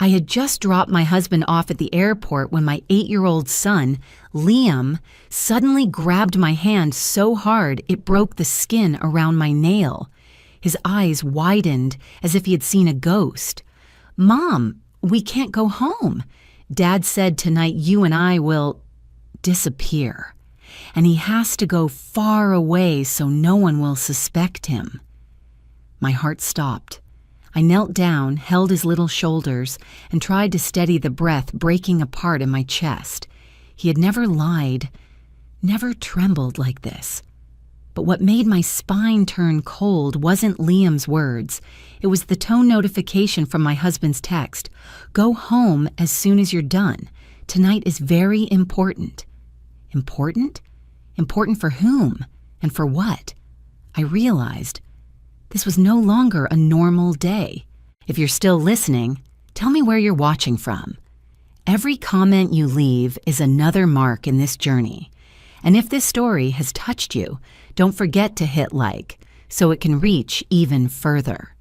I had just dropped my husband off at the airport when my 8-year-old son, Liam, suddenly grabbed my hand so hard it broke the skin around my nail. His eyes widened as if he had seen a ghost. "Mom, we can't go home. Dad said tonight you and I will disappear. And he has to go far away so no one will suspect him." My heart stopped. I knelt down, held his little shoulders, and tried to steady the breath breaking apart in my chest. He had never lied, never trembled like this. But what made my spine turn cold wasn't Liam's words. It was the tone notification from my husband's text. "Go home as soon as you're done. Tonight is very important." Important? Important for whom? And for what? I realized this was no longer a normal day. If you're still listening, tell me where you're watching from. Every comment you leave is another mark in this journey. And if this story has touched you, don't forget to hit like so it can reach even further.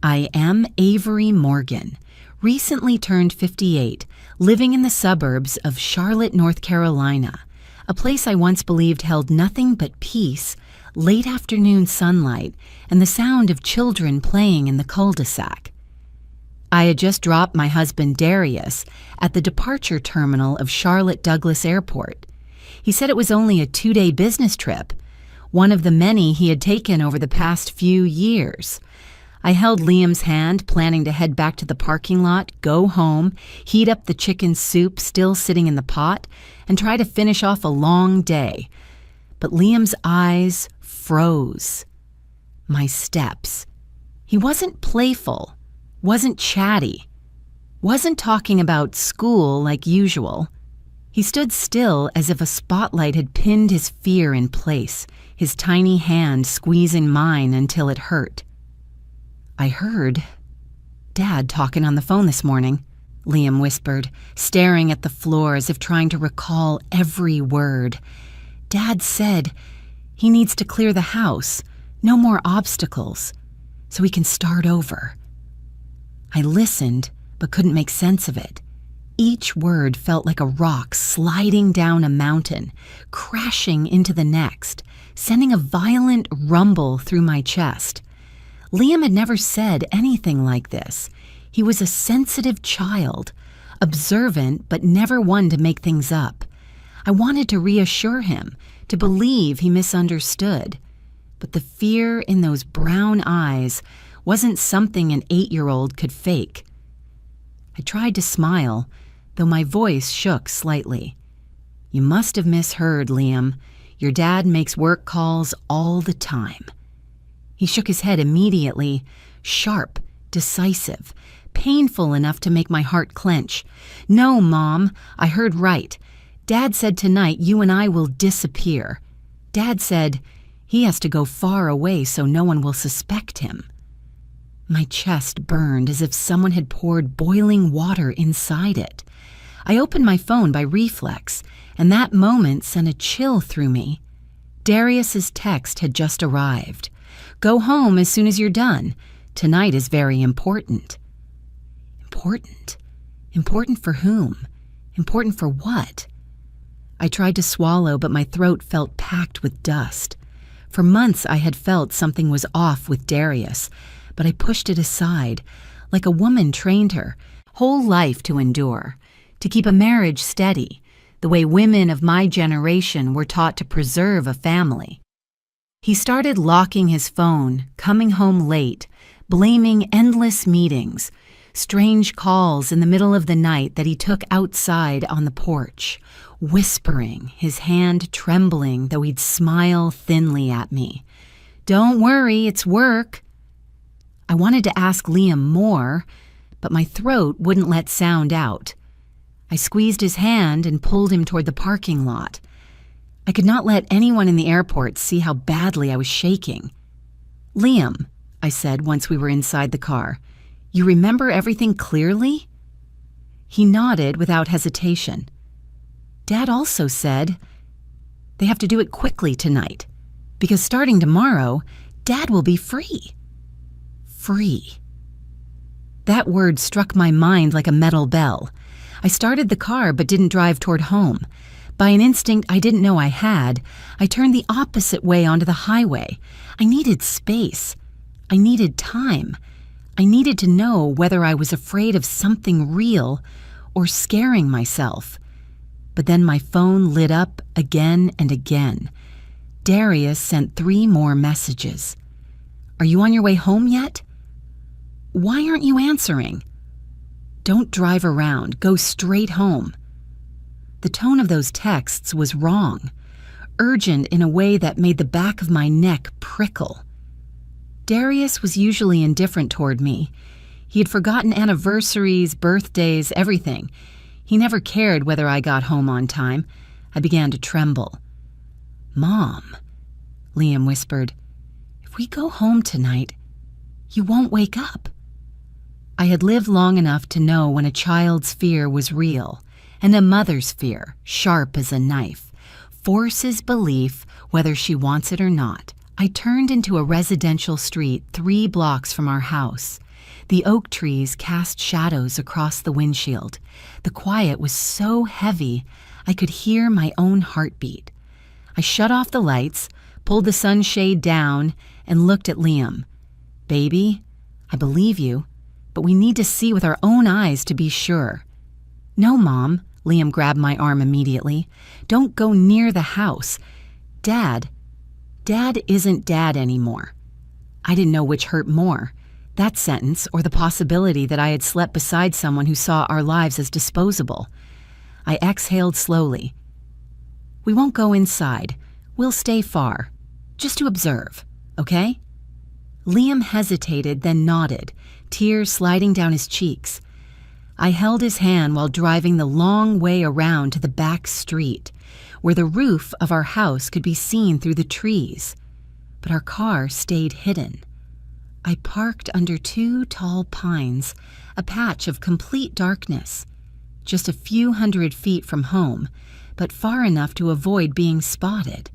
I am Avery Morgan, recently turned 58, living in the suburbs of Charlotte, North Carolina, a place I once believed held nothing but peace, late afternoon sunlight, and the sound of children playing in the cul-de-sac. I had just dropped my husband Darius at the departure terminal of Charlotte Douglas Airport. He said it was only a 2-day business trip, one of the many he had taken over the past few years. I held Liam's hand, planning to head back to the parking lot, go home, heat up the chicken soup still sitting in the pot, and try to finish off a long day. But Liam's eyes froze. My steps. He wasn't playful, wasn't chatty, wasn't talking about school like usual. He stood still as if a spotlight had pinned his fear in place, his tiny hand squeezing mine until it hurt. "I heard Dad talking on the phone this morning," Liam whispered, staring at the floor as if trying to recall every word. "Dad said he needs to clear the house, no more obstacles, so we can start over." I listened, but couldn't make sense of it. Each word felt like a rock sliding down a mountain, crashing into the next, sending a violent rumble through my chest. Liam had never said anything like this. He was a sensitive child, observant but never one to make things up. I wanted to reassure him, to believe he misunderstood. But the fear in those brown eyes wasn't something an 8-year-old could fake. I tried to smile, though my voice shook slightly. "You must have misheard, Liam. Your dad makes work calls all the time." He shook his head immediately, sharp, decisive, painful enough to make my heart clench. "No, Mom, I heard right. Dad said tonight you and I will disappear. Dad said he has to go far away so no one will suspect him." My chest burned as if someone had poured boiling water inside it. I opened my phone by reflex, and that moment sent a chill through me. Darius's text had just arrived. "Go home as soon as you're done. Tonight is very important." Important? Important for whom? Important for what? I tried to swallow, but my throat felt packed with dust. For months I had felt something was off with Darius, but I pushed it aside, like a woman trained her, whole life to endure, to keep a marriage steady, the way women of my generation were taught to preserve a family. He started locking his phone, coming home late, blaming endless meetings, strange calls in the middle of the night that he took outside on the porch, whispering, his hand trembling, though he'd smile thinly at me. "Don't worry, it's work." I wanted to ask Liam more, but my throat wouldn't let sound out. I squeezed his hand and pulled him toward the parking lot. I could not let anyone in the airport see how badly I was shaking. "Liam," I said once we were inside the car, "you remember everything clearly?" He nodded without hesitation. "Dad also said they have to do it quickly tonight, because starting tomorrow, Dad will be free." Free. That word struck my mind like a metal bell. I started the car but didn't drive toward home. By an instinct I didn't know I had, I turned the opposite way onto the highway. I needed space. I needed time. I needed to know whether I was afraid of something real or scaring myself. But then my phone lit up again and again. Darius sent 3 more messages. "Are you on your way home yet?" "Why aren't you answering?" "Don't drive around. Go straight home." The tone of those texts was wrong, urgent in a way that made the back of my neck prickle. Darius was usually indifferent toward me. He had forgotten anniversaries, birthdays, everything. He never cared whether I got home on time. I began to tremble. "Mom," Liam whispered, "if we go home tonight, you won't wake up." I had lived long enough to know when a child's fear was real, and a mother's fear, sharp as a knife, forces belief whether she wants it or not. I turned into a residential street 3 blocks from our house. The oak trees cast shadows across the windshield. The quiet was so heavy, I could hear my own heartbeat. I shut off the lights, pulled the sunshade down, and looked at Liam. "Baby, I believe you, but we need to see with our own eyes to be sure." "No, Mom," Liam grabbed my arm immediately. "Don't go near the house. Dad isn't Dad anymore." I didn't know which hurt more, that sentence or the possibility that I had slept beside someone who saw our lives as disposable. I exhaled slowly. "We won't go inside. We'll stay far, just to observe, okay?" Liam hesitated, then nodded, tears sliding down his cheeks. I held his hand while driving the long way around to the back street, where the roof of our house could be seen through the trees, but our car stayed hidden. I parked under 2 tall pines, a patch of complete darkness, just a few hundred feet from home, but far enough to avoid being spotted.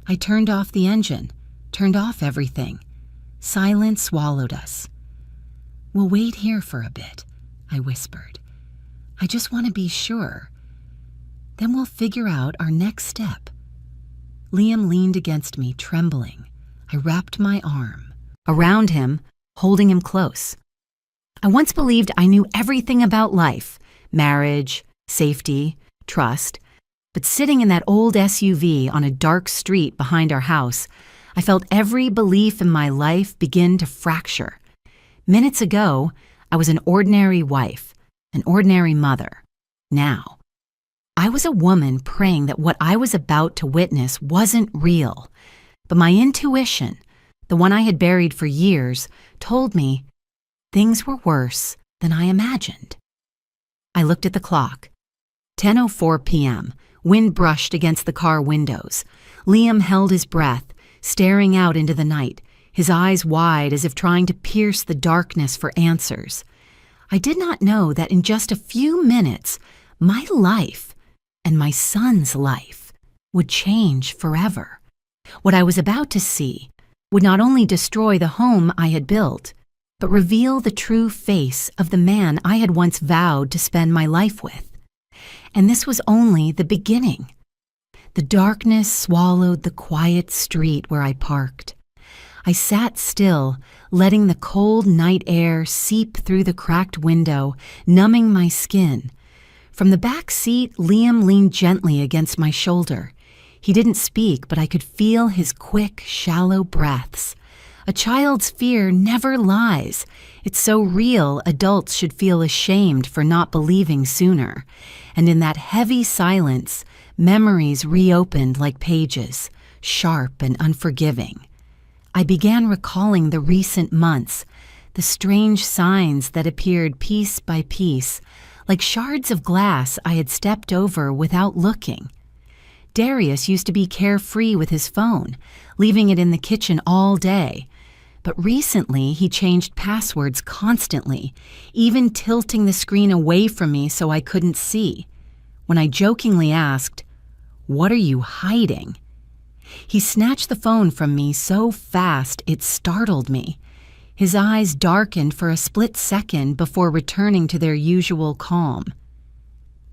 I turned off the engine, turned off everything. Silence swallowed us. "We'll wait here for a bit," I whispered. "I just want to be sure. Then we'll figure out our next step." Liam leaned against me, trembling. I wrapped my arm around him, holding him close. I once believed I knew everything about life, marriage, safety, trust, but sitting in that old SUV on a dark street behind our house, I felt every belief in my life begin to fracture. Minutes ago, I was an ordinary wife, an ordinary mother. Now, I was a woman praying that what I was about to witness wasn't real, but my intuition, the one I had buried for years, told me things were worse than I imagined. I looked at the clock. 10:04 p.m. Wind brushed against the car windows. Liam held his breath, staring out into the night, his eyes wide as if trying to pierce the darkness for answers. I did not know that in just a few minutes, my life and my son's life would change forever. What I was about to see would not only destroy the home I had built, but reveal the true face of the man I had once vowed to spend my life with. And this was only the beginning. The darkness swallowed the quiet street where I parked. I sat still, letting the cold night air seep through the cracked window, numbing my skin. From the back seat, Liam leaned gently against my shoulder. He didn't speak, but I could feel his quick, shallow breaths. A child's fear never lies. It's so real, adults should feel ashamed for not believing sooner. And in that heavy silence, memories reopened like pages, sharp and unforgiving. I began recalling the recent months, the strange signs that appeared piece by piece, like shards of glass I had stepped over without looking. Darius used to be carefree with his phone, leaving it in the kitchen all day. But recently, he changed passwords constantly, even tilting the screen away from me so I couldn't see. When I jokingly asked, "What are you hiding?" he snatched the phone from me so fast it startled me. His eyes darkened for a split second before returning to their usual calm.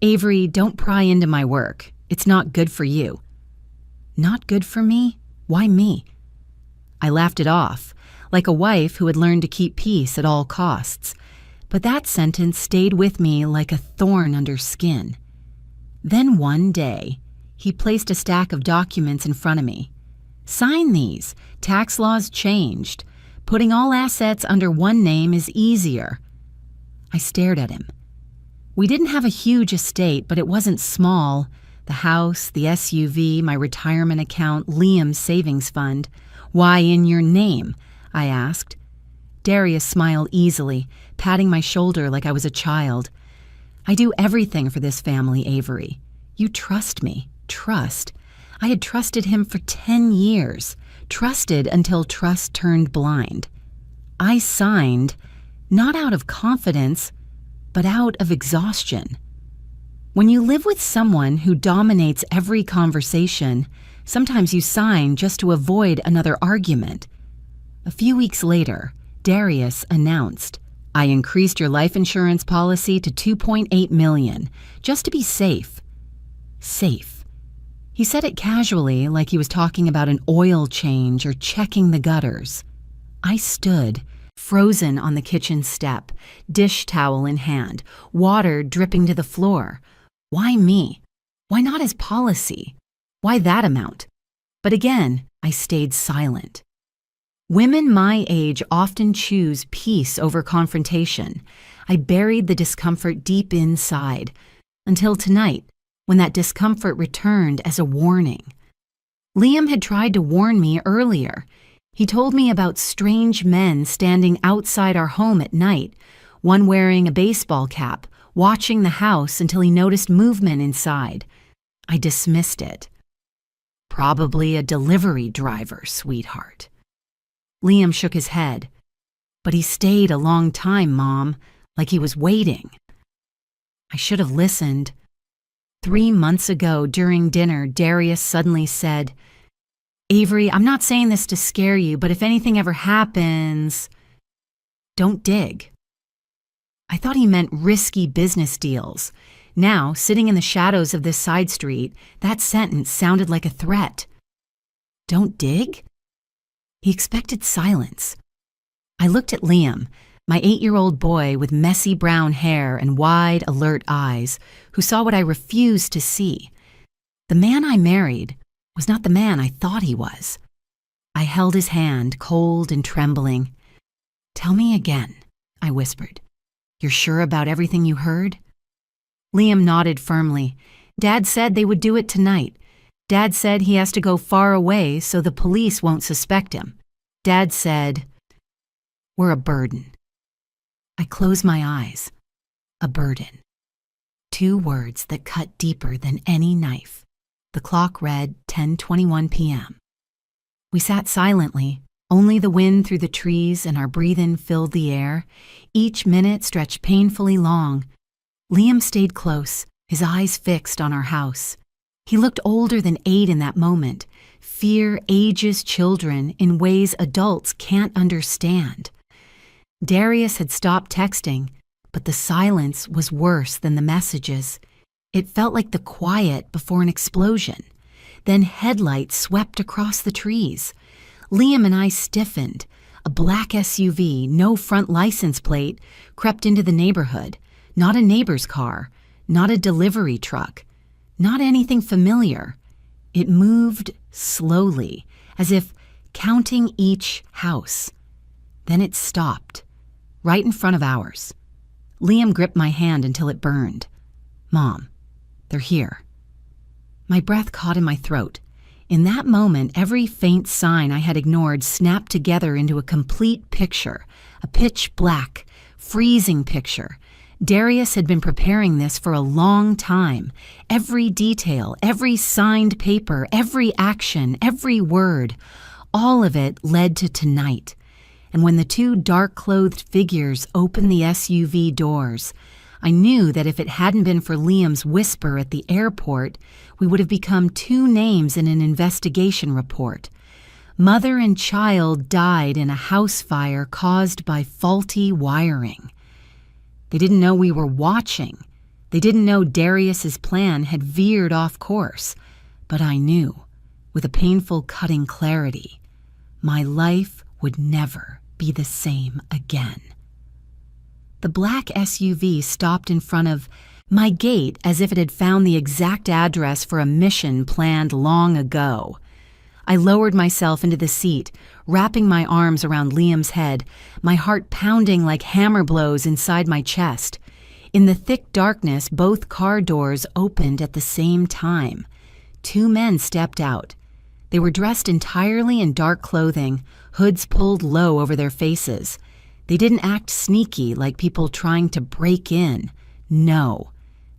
"Avery, don't pry into my work. It's not good for you." "Not good for me? Why me?" I laughed it off, like a wife who had learned to keep peace at all costs. But that sentence stayed with me like a thorn under skin. Then one day, he placed a stack of documents in front of me. "Sign these. Tax laws changed. Putting all assets under one name is easier." I stared at him. We didn't have a huge estate, but it wasn't small. The house, the SUV, my retirement account, Liam's savings fund. "Why in your name?" I asked. Darius smiled easily, patting my shoulder like I was a child. "I do everything for this family, Avery. You trust me. Trust. I had trusted him for 10 years. Trusted until trust turned blind. I signed, not out of confidence, but out of exhaustion. When you live with someone who dominates every conversation, sometimes you sign just to avoid another argument. A few weeks later, Darius announced, "I increased your life insurance policy to $2.8 million, just to be safe." Safe. He said it casually, like he was talking about an oil change or checking the gutters. I stood, frozen on the kitchen step, dish towel in hand, water dripping to the floor. Why me? Why not his policy? Why that amount? But again, I stayed silent. Women my age often choose peace over confrontation. I buried the discomfort deep inside, until tonight, when that discomfort returned as a warning. Liam had tried to warn me earlier. He told me about strange men standing outside our home at night, one wearing a baseball cap, watching the house until he noticed movement inside. I dismissed it. "Probably a delivery driver, sweetheart." Liam shook his head. "But he stayed a long time, Mom, like he was waiting." I should have listened. 3 months ago, during dinner, Darius suddenly said, "Avery, I'm not saying this to scare you, but if anything ever happens, don't dig." I thought he meant risky business deals. Now, sitting in the shadows of this side street, that sentence sounded like a threat. Don't dig? He expected silence. I looked at Liam, my 8-year-old boy with messy brown hair and wide, alert eyes, who saw what I refused to see. The man I married was not the man I thought he was. I held his hand, cold and trembling. "Tell me again," I whispered. "You're sure about everything you heard?" Liam nodded firmly. "Dad said they would do it tonight. Dad said he has to go far away so the police won't suspect him. Dad said, we're a burden." I closed my eyes. A burden. 2 words that cut deeper than any knife. The clock read 10:21 p.m. We sat silently. Only the wind through the trees and our breathing filled the air. Each minute stretched painfully long. Liam stayed close, his eyes fixed on our house. He looked older than 8 in that moment. Fear ages children in ways adults can't understand. Darius had stopped texting, but the silence was worse than the messages. It felt like the quiet before an explosion. Then headlights swept across the trees. Liam and I stiffened. A black SUV, no front license plate, crept into the neighborhood. Not a neighbor's car, not a delivery truck, not anything familiar. It moved slowly, as if counting each house. Then it stopped, right in front of ours. Liam gripped my hand until it burned. "Mom, they're here." My breath caught in my throat. In that moment, every faint sign I had ignored snapped together into a complete picture, a pitch black, freezing picture. Darius had been preparing this for a long time. Every detail, every signed paper, every action, every word, all of it led to tonight. And when the 2 dark-clothed figures opened the SUV doors, I knew that if it hadn't been for Liam's whisper at the airport, we would have become 2 names in an investigation report. Mother and child died in a house fire caused by faulty wiring. They didn't know we were watching. They didn't know Darius's plan had veered off course. But I knew, with a painful cutting clarity, my life would never be the same again. The black SUV stopped in front of my gate as if it had found the exact address for a mission planned long ago. I lowered myself into the seat, wrapping my arms around Liam's head, my heart pounding like hammer blows inside my chest. In the thick darkness, both car doors opened at the same time. 2 men stepped out. They were dressed entirely in dark clothing, hoods pulled low over their faces. They didn't act sneaky like people trying to break in. No,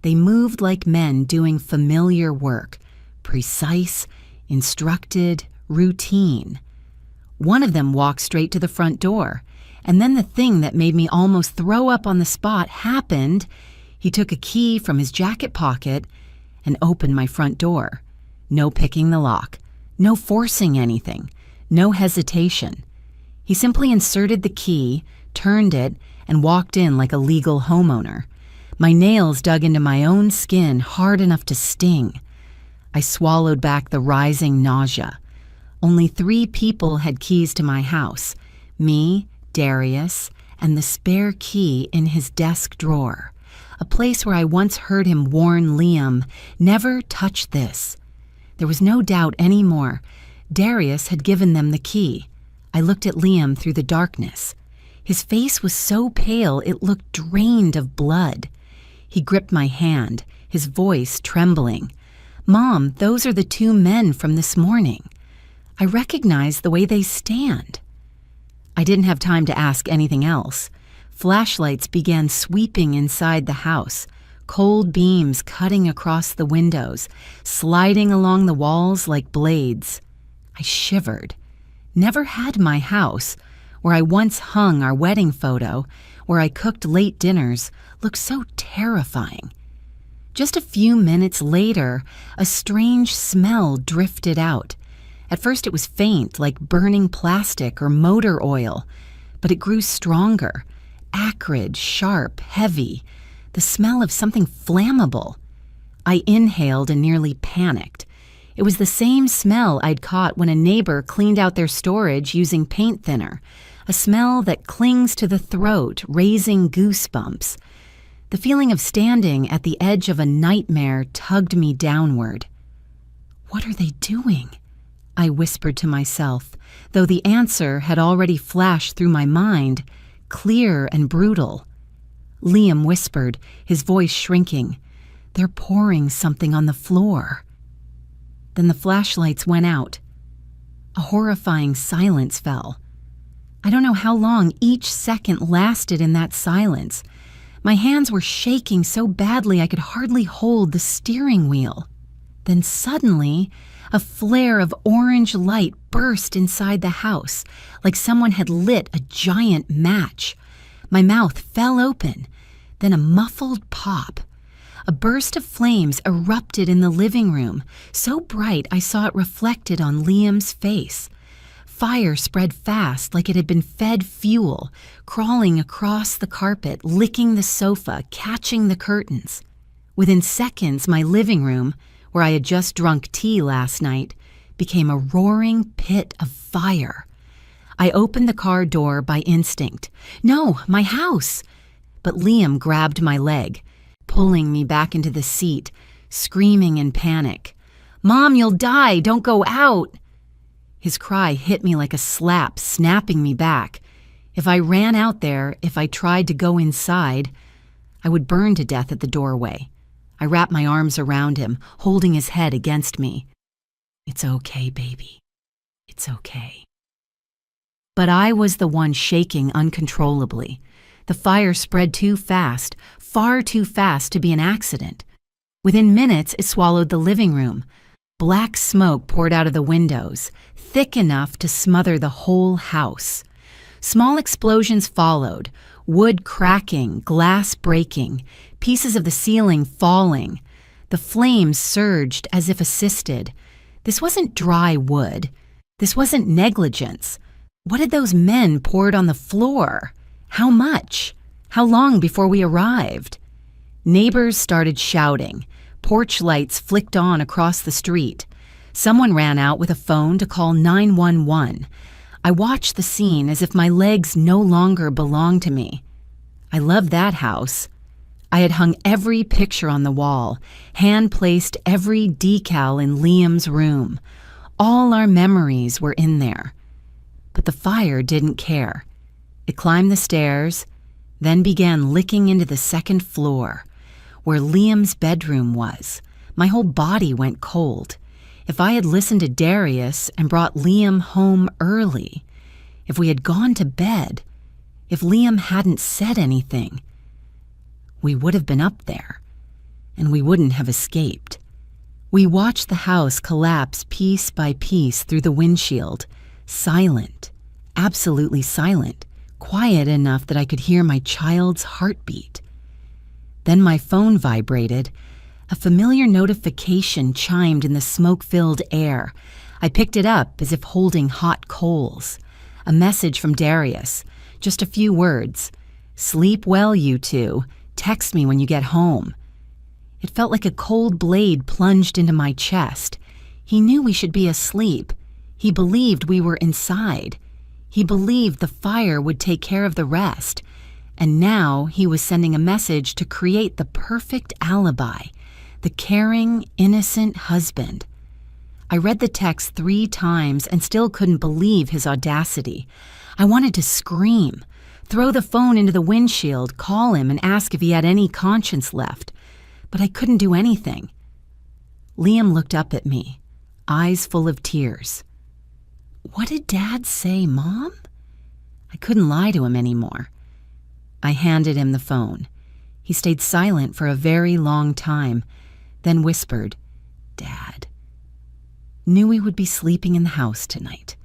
they moved like men doing familiar work, precise, instructed, routine. One of them walked straight to the front door, and then the thing that made me almost throw up on the spot happened. He took a key from his jacket pocket and opened my front door. No picking the lock, no forcing anything, no hesitation. He simply inserted the key, turned it, and walked in like a legal homeowner. My nails dug into my own skin hard enough to sting. I swallowed back the rising nausea. Only 3 people had keys to my house: me, Darius, and the spare key in his desk drawer, a place where I once heard him warn Liam, "Never touch this." There was no doubt anymore. Darius had given them the key. I looked at Liam through the darkness. His face was so pale it looked drained of blood. He gripped my hand, his voice trembling. "Mom, those are the 2 men from this morning. I recognize the way they stand." I didn't have time to ask anything else. Flashlights began sweeping inside the house, cold beams cutting across the windows, sliding along the walls like blades. I shivered. Never had my house, where I once hung our wedding photo, where I cooked late dinners, looked so terrifying. Just a few minutes later, a strange smell drifted out. At first it was faint, like burning plastic or motor oil, but it grew stronger, acrid, sharp, heavy, the smell of something flammable. I inhaled and nearly panicked. It was the same smell I'd caught when a neighbor cleaned out their storage using paint thinner, a smell that clings to the throat, raising goosebumps. The feeling of standing at the edge of a nightmare tugged me downward. "What are they doing?" I whispered to myself, though the answer had already flashed through my mind, clear and brutal. Liam whispered, his voice shrinking, "They're pouring something on the floor." Then the flashlights went out. A horrifying silence fell. I don't know how long each second lasted in that silence. My hands were shaking so badly I could hardly hold the steering wheel. Then suddenly, a flare of orange light burst inside the house, like someone had lit a giant match. My mouth fell open, then a muffled pop. A burst of flames erupted in the living room, so bright I saw it reflected on Liam's face. Fire spread fast like it had been fed fuel, crawling across the carpet, licking the sofa, catching the curtains. Within seconds, my living room, where I had just drunk tea last night, became a roaring pit of fire. I opened the car door by instinct. "No, my house!" But Liam grabbed my leg, pulling me back into the seat, screaming in panic. "Mom, you'll die! Don't go out!" His cry hit me like a slap, snapping me back. If I ran out there, if I tried to go inside, I would burn to death at the doorway. I wrapped my arms around him, holding his head against me. "It's okay, baby. It's okay." But I was the one shaking uncontrollably. The fire spread too fast, far too fast to be an accident. Within minutes, it swallowed the living room. Black smoke poured out of the windows, thick enough to smother the whole house. Small explosions followed, wood cracking, glass breaking, pieces of the ceiling falling. The flames surged as if assisted. This wasn't dry wood. This wasn't negligence. What had those men poured on the floor? How much? How long before we arrived? Neighbors started shouting. Porch lights flicked on across the street. Someone ran out with a phone to call 911. I watched the scene as if my legs no longer belonged to me. I loved that house. I had hung every picture on the wall, hand-placed every decal in Liam's room. All our memories were in there. But the fire didn't care. It climbed the stairs, then began licking into the second floor, where Liam's bedroom was. My whole body went cold. If I had listened to Darius and brought Liam home early, if we had gone to bed, if Liam hadn't said anything, we would have been up there, and we wouldn't have escaped. We watched the house collapse piece by piece through the windshield, silent, absolutely silent, quiet enough that I could hear my child's heartbeat. Then my phone vibrated. A familiar notification chimed in the smoke-filled air. I picked it up as if holding hot coals. A message from Darius, just a few words. "Sleep well, you two. Text me when you get home." It felt like a cold blade plunged into my chest. He knew we should be asleep. He believed we were inside. He believed the fire would take care of the rest. And now he was sending a message to create the perfect alibi, the caring, innocent husband. I read the text 3 times and still couldn't believe his audacity. I wanted to scream, throw the phone into the windshield, call him and ask if he had any conscience left. But I couldn't do anything. Liam looked up at me, eyes full of tears. "What did Dad say, Mom?" I couldn't lie to him anymore. I handed him the phone. He stayed silent for a very long time, then whispered, "Dad." Knew we would be sleeping in the house tonight.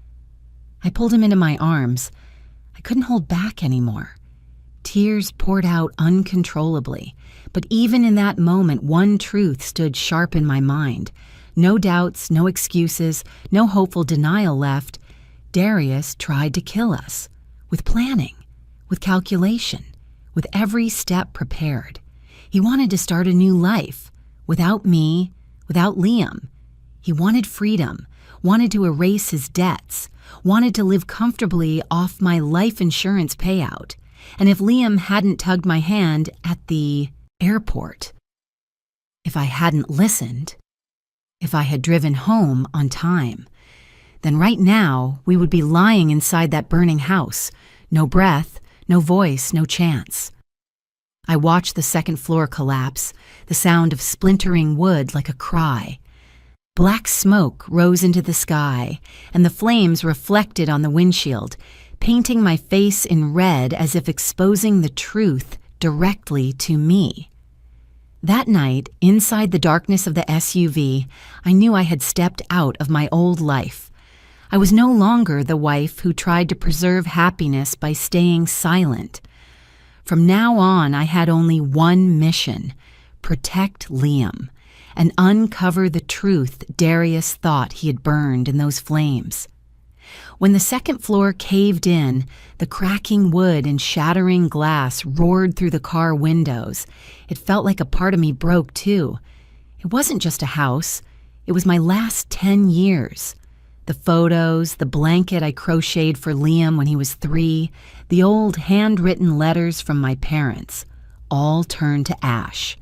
I pulled him into my arms. I couldn't hold back anymore. Tears poured out uncontrollably, but even in that moment, one truth stood sharp in my mind. No doubts, no excuses, no hopeful denial left. Darius tried to kill us, with planning, with calculation, with every step prepared. He wanted to start a new life, without me, without Liam. He wanted freedom, wanted to erase his debts, wanted to live comfortably off my life insurance payout. And if Liam hadn't tugged my hand at the airport, if I hadn't listened, if I had driven home on time, then right now we would be lying inside that burning house. No breath, no voice, no chance. I watched the second floor collapse, the sound of splintering wood like a cry. Black smoke rose into the sky, and the flames reflected on the windshield, painting my face in red as if exposing the truth directly to me. That night, inside the darkness of the SUV, I knew I had stepped out of my old life. I was no longer the wife who tried to preserve happiness by staying silent. From now on, I had only one mission: protect Liam and uncover the truth Darius thought he had burned in those flames. When the second floor caved in, the cracking wood and shattering glass roared through the car windows. It felt like a part of me broke too. It wasn't just a house. It was my last 10 years. The photos, the blanket I crocheted for Liam when he was 3, the old handwritten letters from my parents, all turned to ash.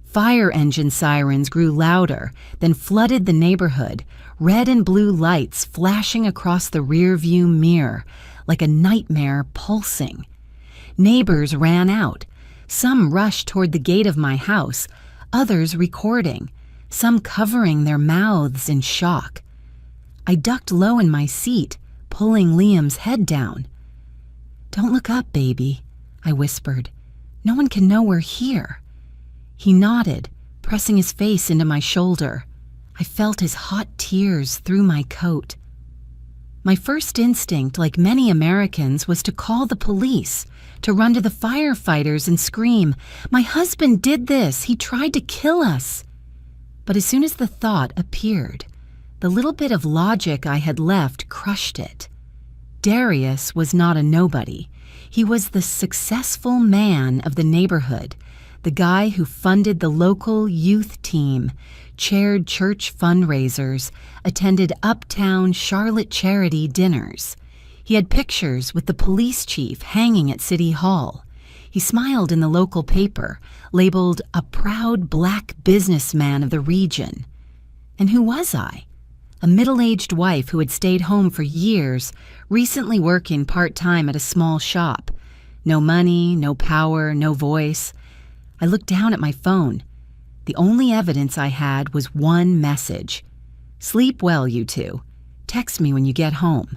Fire engine sirens grew louder, then flooded the neighborhood, red and blue lights flashing across the rearview mirror like a nightmare pulsing. Neighbors ran out. Some rushed toward the gate of my house, others recording, some covering their mouths in shock. I ducked low in my seat, pulling Liam's head down. "Don't look up, baby," I whispered. "No one can know we're here." He nodded, pressing his face into my shoulder. I felt his hot tears through my coat. My first instinct, like many Americans, was to call the police, to run to the firefighters and scream, "My husband did this! He tried to kill us!" But as soon as the thought appeared, The little bit of logic I had left crushed it. Darius was not a nobody. He was the successful man of the neighborhood, the guy who funded the local youth team, chaired church fundraisers, attended uptown Charlotte charity dinners. He had pictures with the police chief hanging at City Hall. He smiled in the local paper, labeled a proud black businessman of the region. And who was I? A middle-aged wife who had stayed home for years, recently working part-time at a small shop. No money, no power, no voice. I looked down at my phone. The only evidence I had was one message. "Sleep well, you two. Text me when you get home."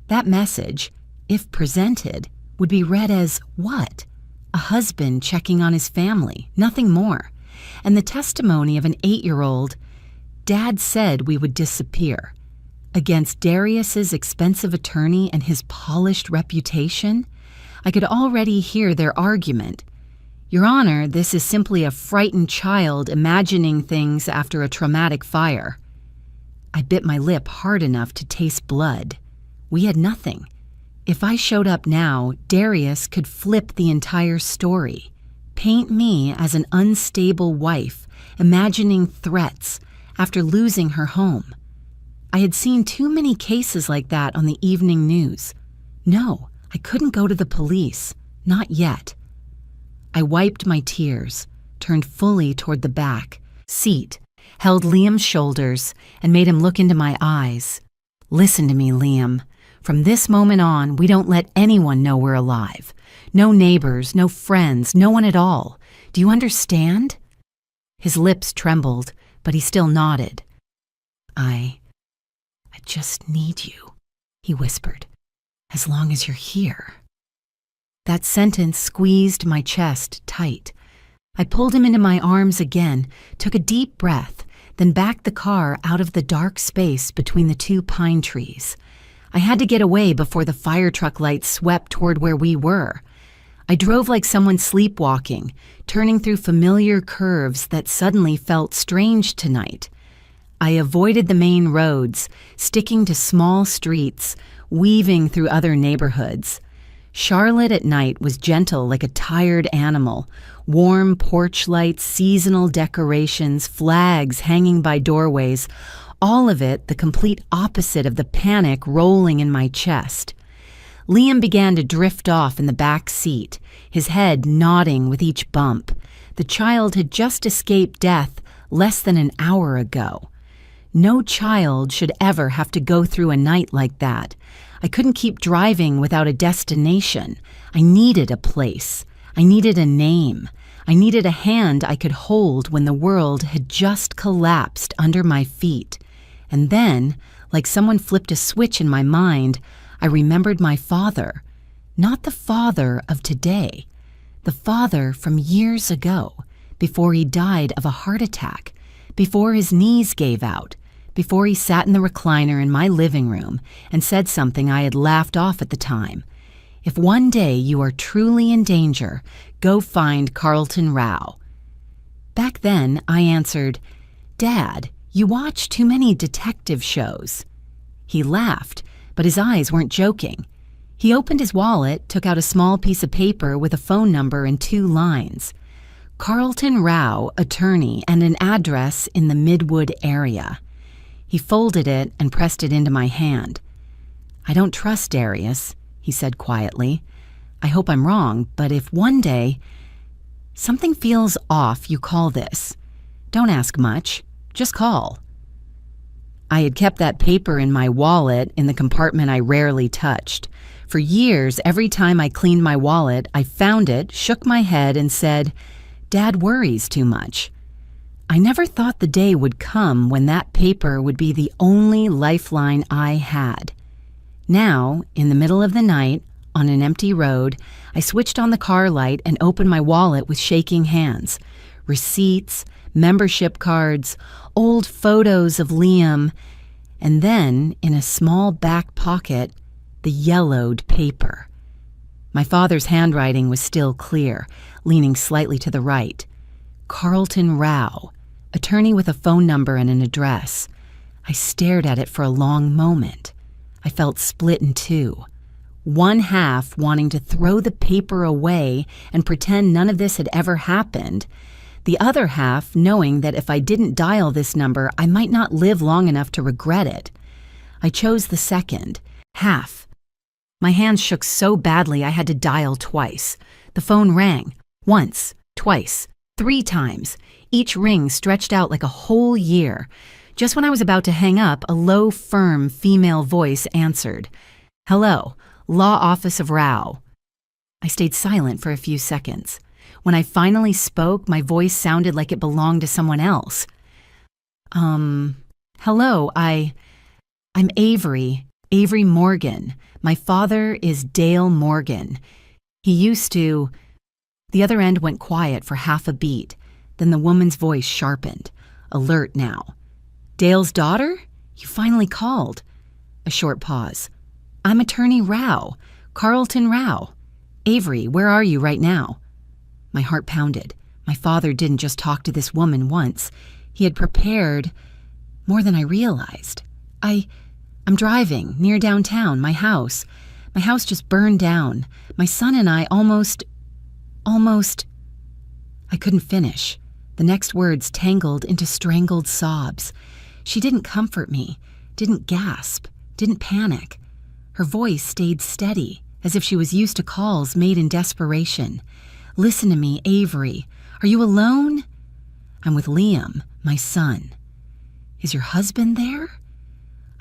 That message, if presented, would be read as what? A husband checking on his family, nothing more. And the testimony of an 8-year-old, "Dad said we would disappear." Against Darius's expensive attorney and his polished reputation, I could already hear their argument. "Your Honor, this is simply a frightened child imagining things after a traumatic fire." I bit my lip hard enough to taste blood. We had nothing. If I showed up now, Darius could flip the entire story, paint me as an unstable wife, imagining threats after losing her home. I had seen too many cases like that on the evening news. No, I couldn't go to the police, not yet. I wiped my tears, turned fully toward the back seat, held Liam's shoulders, and made him look into my eyes. "Listen to me, Liam. From this moment on, we don't let anyone know we're alive. No neighbors, no friends, no one at all. Do you understand?" His lips trembled, but he still nodded. I just need you," he whispered, "as long as you're here." That sentence squeezed my chest tight. I pulled him into my arms again, took a deep breath, then backed the car out of the dark space between the two pine trees. I had to get away before the fire truck lights swept toward where we were. I drove like someone sleepwalking, turning through familiar curves that suddenly felt strange tonight. I avoided the main roads, sticking to small streets, weaving through other neighborhoods. Charlotte at night was gentle like a tired animal. Warm porch lights, seasonal decorations, flags hanging by doorways, all of it the complete opposite of the panic rolling in my chest. Liam began to drift off in the back seat, his head nodding with each bump. The child had just escaped death less than an hour ago. No child should ever have to go through a night like that. I couldn't keep driving without a destination. I needed a place. I needed a name. I needed a hand I could hold when the world had just collapsed under my feet. And then, like someone flipped a switch in my mind, I remembered my father. Not the father of today. The father from years ago, before he died of a heart attack, before his knees gave out, before he sat in the recliner in my living room and said something I had laughed off at the time. "If one day you are truly in danger, go find Carlton Rao." Back then, I answered, "Dad, you watch too many detective shows." He laughed, but his eyes weren't joking. He opened his wallet, took out a small piece of paper with a phone number and 2 lines. Carlton Rao, attorney, and an address in the Midwood area. He folded it and pressed it into my hand. "I don't trust Darius," he said quietly. "I hope I'm wrong, but if one day something feels off, you call this. Don't ask much, just call." I had kept that paper in my wallet in the compartment I rarely touched. For years, every time I cleaned my wallet, I found it, shook my head, and said, "Dad worries too much." I never thought the day would come when that paper would be the only lifeline I had. Now, in the middle of the night, on an empty road, I switched on the car light and opened my wallet with shaking hands. Receipts, membership cards, old photos of Liam, and then, in a small back pocket, the yellowed paper. My father's handwriting was still clear, leaning slightly to the right. Carlton Rao, attorney with a phone number and an address. I stared at it for a long moment. I felt split in two. One half wanting to throw the paper away and pretend none of this had ever happened. The other half knowing that if I didn't dial this number, I might not live long enough to regret it. I chose the second, half. My hands shook so badly I had to dial twice. The phone rang, once, twice, 3 times. Each ring stretched out like a whole year. Just when I was about to hang up, a low, firm female voice answered. "Hello, Law Office of Rao." I stayed silent for a few seconds. When I finally spoke, my voice sounded like it belonged to someone else. Hello, I'm Avery Morgan. My father is Dale Morgan. He used to... The other end went quiet for half a beat. Then the woman's voice sharpened, alert now. "Dale's daughter? You finally called." A short pause. "I'm Attorney Rao, Carlton Rao. Avery, where are you right now?" My heart pounded. My father didn't just talk to this woman once. He had prepared more than I realized. I'm driving near downtown, my house. My house just burned down. My son and I almost... I couldn't finish. The next words tangled into strangled sobs. She didn't comfort me, didn't gasp, didn't panic. Her voice stayed steady, as if she was used to calls made in desperation. "Listen to me, Avery. Are you alone?" "I'm with Liam, my son." "Is your husband there?"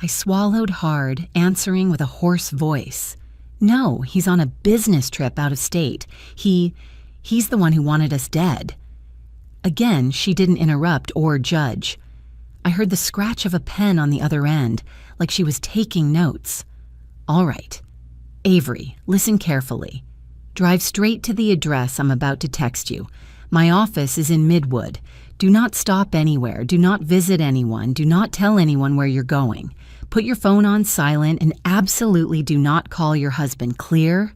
I swallowed hard, answering with a hoarse voice. "No, he's on a business trip out of state. He's the one who wanted us dead." Again, she didn't interrupt or judge. I heard the scratch of a pen on the other end, like she was taking notes. "All right. Avery, listen carefully. Drive straight to the address I'm about to text you. My office is in Midwood. Do not stop anywhere. Do not visit anyone. Do not tell anyone where you're going. Put your phone on silent and absolutely do not call your husband. Clear?"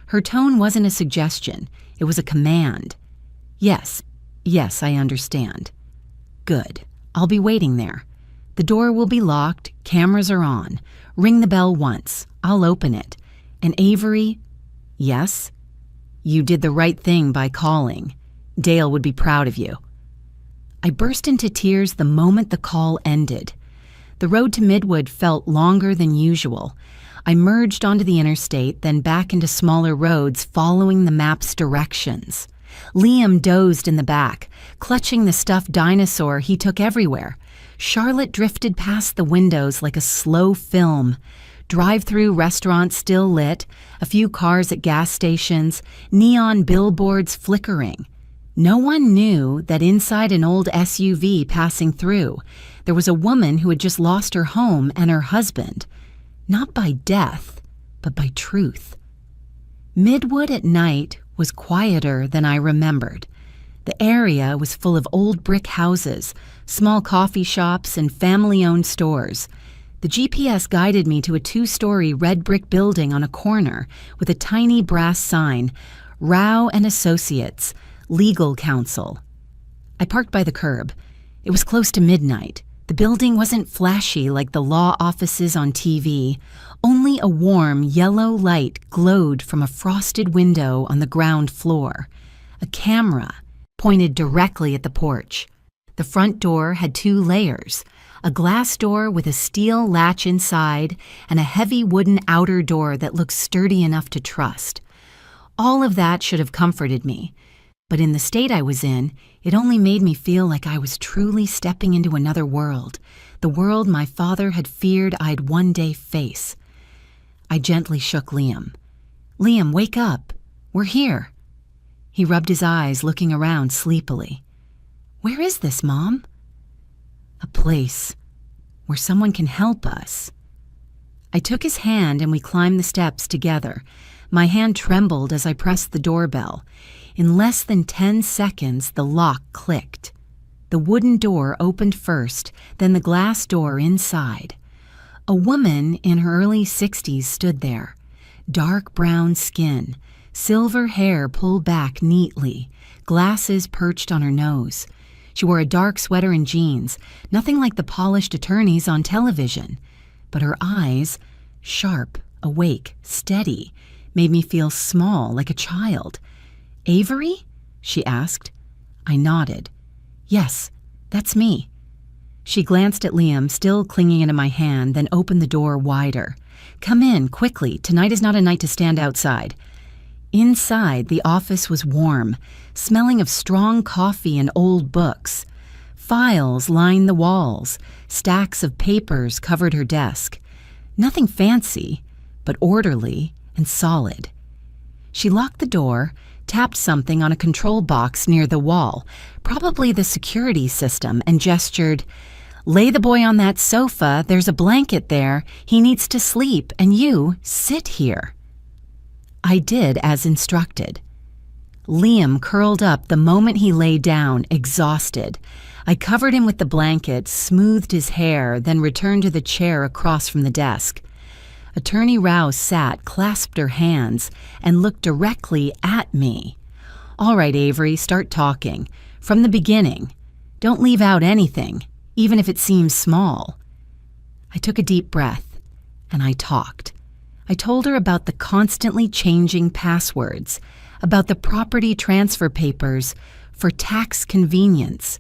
Her tone wasn't a suggestion. It was a command. Yes, I understand." "Good. I'll be waiting there. The door will be locked. Cameras are on. Ring the bell once. I'll open it. And Avery..." "Yes?" "You did the right thing by calling. Dale would be proud of you." I burst into tears the moment the call ended. The road to Midwood felt longer than usual. I merged onto the interstate, then back into smaller roads, following the map's directions. Liam dozed in the back, clutching the stuffed dinosaur he took everywhere. Charlotte drifted past the windows like a slow film. Drive-through restaurants still lit, a few cars at gas stations, neon billboards flickering. No one knew that inside an old SUV passing through, there was a woman who had just lost her home and her husband. Not by death, but by truth. Midwood at night was quieter than I remembered. The area was full of old brick houses, small coffee shops, and family-owned stores. The GPS guided me to a 2-story red brick building on a corner with a tiny brass sign, "Rao and Associates, Legal Counsel." I parked by the curb. It was close to midnight. The building wasn't flashy like the law offices on TV. Only a warm yellow light glowed from a frosted window on the ground floor. A camera pointed directly at the porch. The front door had 2 layers, a glass door with a steel latch inside and a heavy wooden outer door that looked sturdy enough to trust. All of that should have comforted me. But in the state I was in, it only made me feel like I was truly stepping into another world, the world my father had feared I'd one day face. I gently shook Liam. "Liam, wake up. We're here." He rubbed his eyes, looking around sleepily. "Where is this, Mom?" "A place where someone can help us." I took his hand and we climbed the steps together. My hand trembled as I pressed the doorbell. In less than 10 seconds, the lock clicked. The wooden door opened first, then the glass door inside. A woman in her early 60s stood there. Dark brown skin, silver hair pulled back neatly, glasses perched on her nose. She wore a dark sweater and jeans, nothing like the polished attorneys on television. But her eyes, sharp, awake, steady, made me feel small, like a child. "Avery?" she asked. I nodded. "Yes, that's me." She glanced at Liam, still clinging into my hand, then opened the door wider. "Come in, quickly. Tonight is not a night to stand outside." Inside, the office was warm, smelling of strong coffee and old books. Files lined the walls. Stacks of papers covered her desk. Nothing fancy, but orderly and solid. She locked the door, tapped something on a control box near the wall, probably the security system, and gestured, "Lay the boy on that sofa. There's a blanket there. He needs to sleep, and you sit here." I did as instructed. Liam curled up the moment he lay down, exhausted. I covered him with the blanket, smoothed his hair, then returned to the chair across from the desk. Attorney Rao sat, clasped her hands, and looked directly at me. "All right, Avery, start talking. From the beginning. Don't leave out anything, even if it seems small." I took a deep breath, and I talked. I told her about the constantly changing passwords, about the property transfer papers for tax convenience,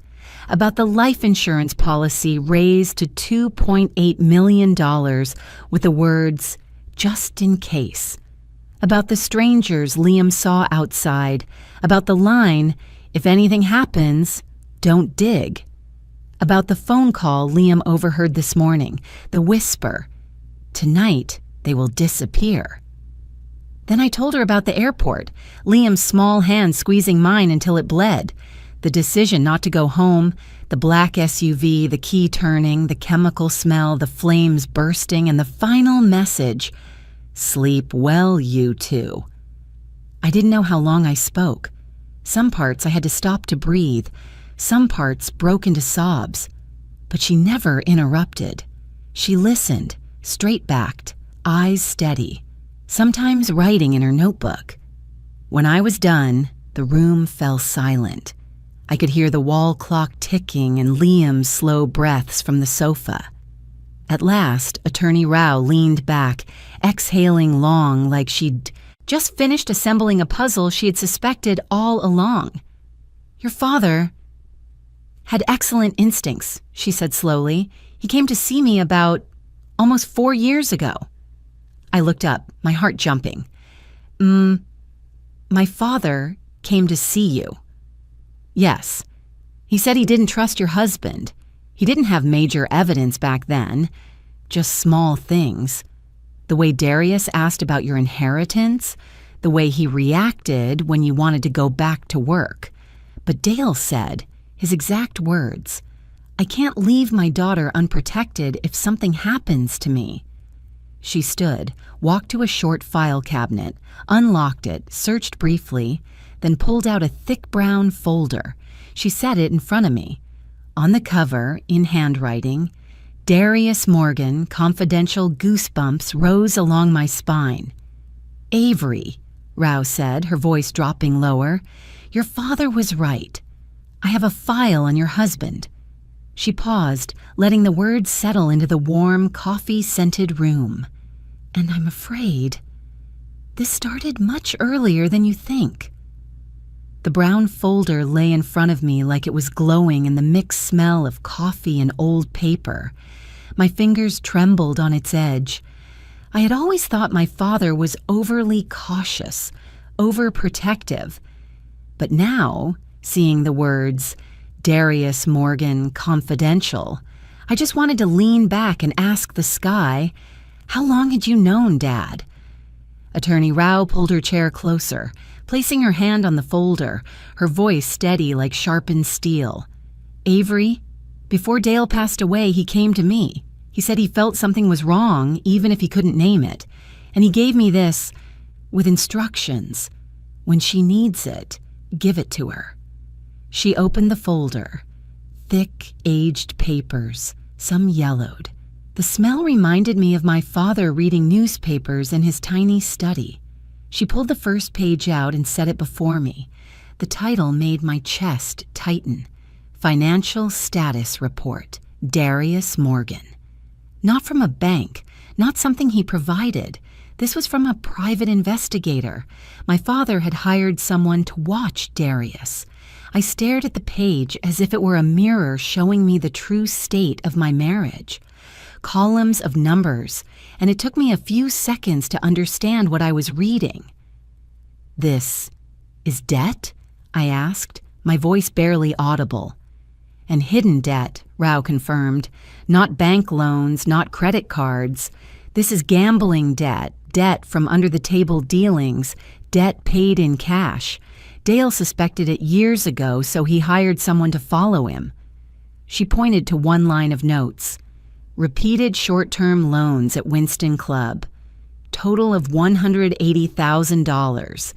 about the life insurance policy raised to $2.8 million with the words, "just in case," about the strangers Liam saw outside, about the line, "if anything happens, don't dig," about the phone call Liam overheard this morning, the whisper, "Tonight, they will disappear." Then I told her about the airport, Liam's small hand squeezing mine until it bled, the decision not to go home, the black SUV, the key turning, the chemical smell, the flames bursting, and the final message, "Sleep well, you two." I didn't know how long I spoke. Some parts I had to stop to breathe, some parts broke into sobs. But she never interrupted. She listened, straight-backed, eyes steady, sometimes writing in her notebook. When I was done, the room fell silent. I could hear the wall clock ticking and Liam's slow breaths from the sofa. At last, Attorney Rao leaned back, exhaling long like she'd just finished assembling a puzzle she had suspected all along. "Your father had excellent instincts," she said slowly. "He came to see me about almost 4 years ago." I looked up, my heart jumping. My father came to see you." "Yes. He said he didn't trust your husband. He didn't have major evidence back then, just small things. The way Darius asked about your inheritance, the way he reacted when you wanted to go back to work. But Dale said, his exact words, 'I can't leave my daughter unprotected if something happens to me.'" She stood, walked to a short file cabinet, unlocked it, searched briefly, then pulled out a thick brown folder. She set it in front of me. On the cover, in handwriting, "Darius Morgan, confidential." Goosebumps rose along my spine. "Avery," Rao said, her voice dropping lower, "your father was right. I have a file on your husband." She paused, letting the words settle into the warm, coffee-scented room. "And I'm afraid this started much earlier than you think." The brown folder lay in front of me like it was glowing in the mixed smell of coffee and old paper. My fingers trembled on its edge. I had always thought my father was overly cautious, overprotective. But now, seeing the words, "Darius Morgan, confidential," I just wanted to lean back and ask the sky, "How long had you known, Dad?" Attorney Rao pulled her chair closer, placing her hand on the folder, her voice steady like sharpened steel. "Avery, before Dale passed away, he came to me. He said he felt something was wrong, even if he couldn't name it. And he gave me this, with instructions. When she needs it, give it to her." She opened the folder. Thick, aged papers, some yellowed. The smell reminded me of my father reading newspapers in his tiny study. She pulled the first page out and set it before me. The title made my chest tighten. Financial Status Report, Darius Morgan. Not from a bank, not something he provided. This was from a private investigator. My father had hired someone to watch Darius. I stared at the page as if it were a mirror showing me the true state of my marriage. Columns of numbers, and it took me a few seconds to understand what I was reading. "This is debt?" I asked, my voice barely audible. "And hidden debt," Rao confirmed. "Not bank loans, not credit cards. This is gambling debt, debt from under-the-table dealings, debt paid in cash. Dale suspected it years ago, so he hired someone to follow him." She pointed to one line of notes. "Repeated short-term loans at Winston Club. Total of $180,000.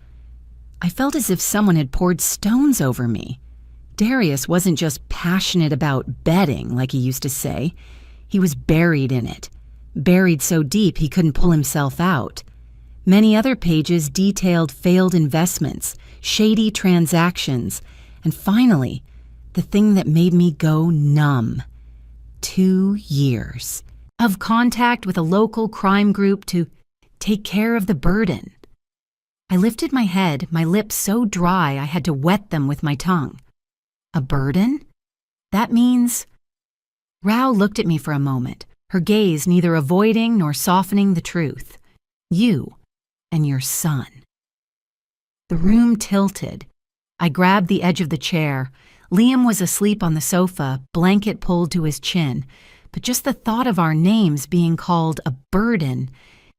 I felt as if someone had poured stones over me. Darius wasn't just passionate about betting, like he used to say. He was buried in it. Buried so deep he couldn't pull himself out. Many other pages detailed failed investments, shady transactions, and finally, the thing that made me go numb. 2 years of contact with a local crime group to take care of the burden. I lifted my head, my lips so dry I had to wet them with my tongue. A burden? That means... Rao looked at me for a moment, her gaze neither avoiding nor softening the truth. "You and your son." The room tilted. I grabbed the edge of the chair. Liam was asleep on the sofa, blanket pulled to his chin, but just the thought of our names being called a burden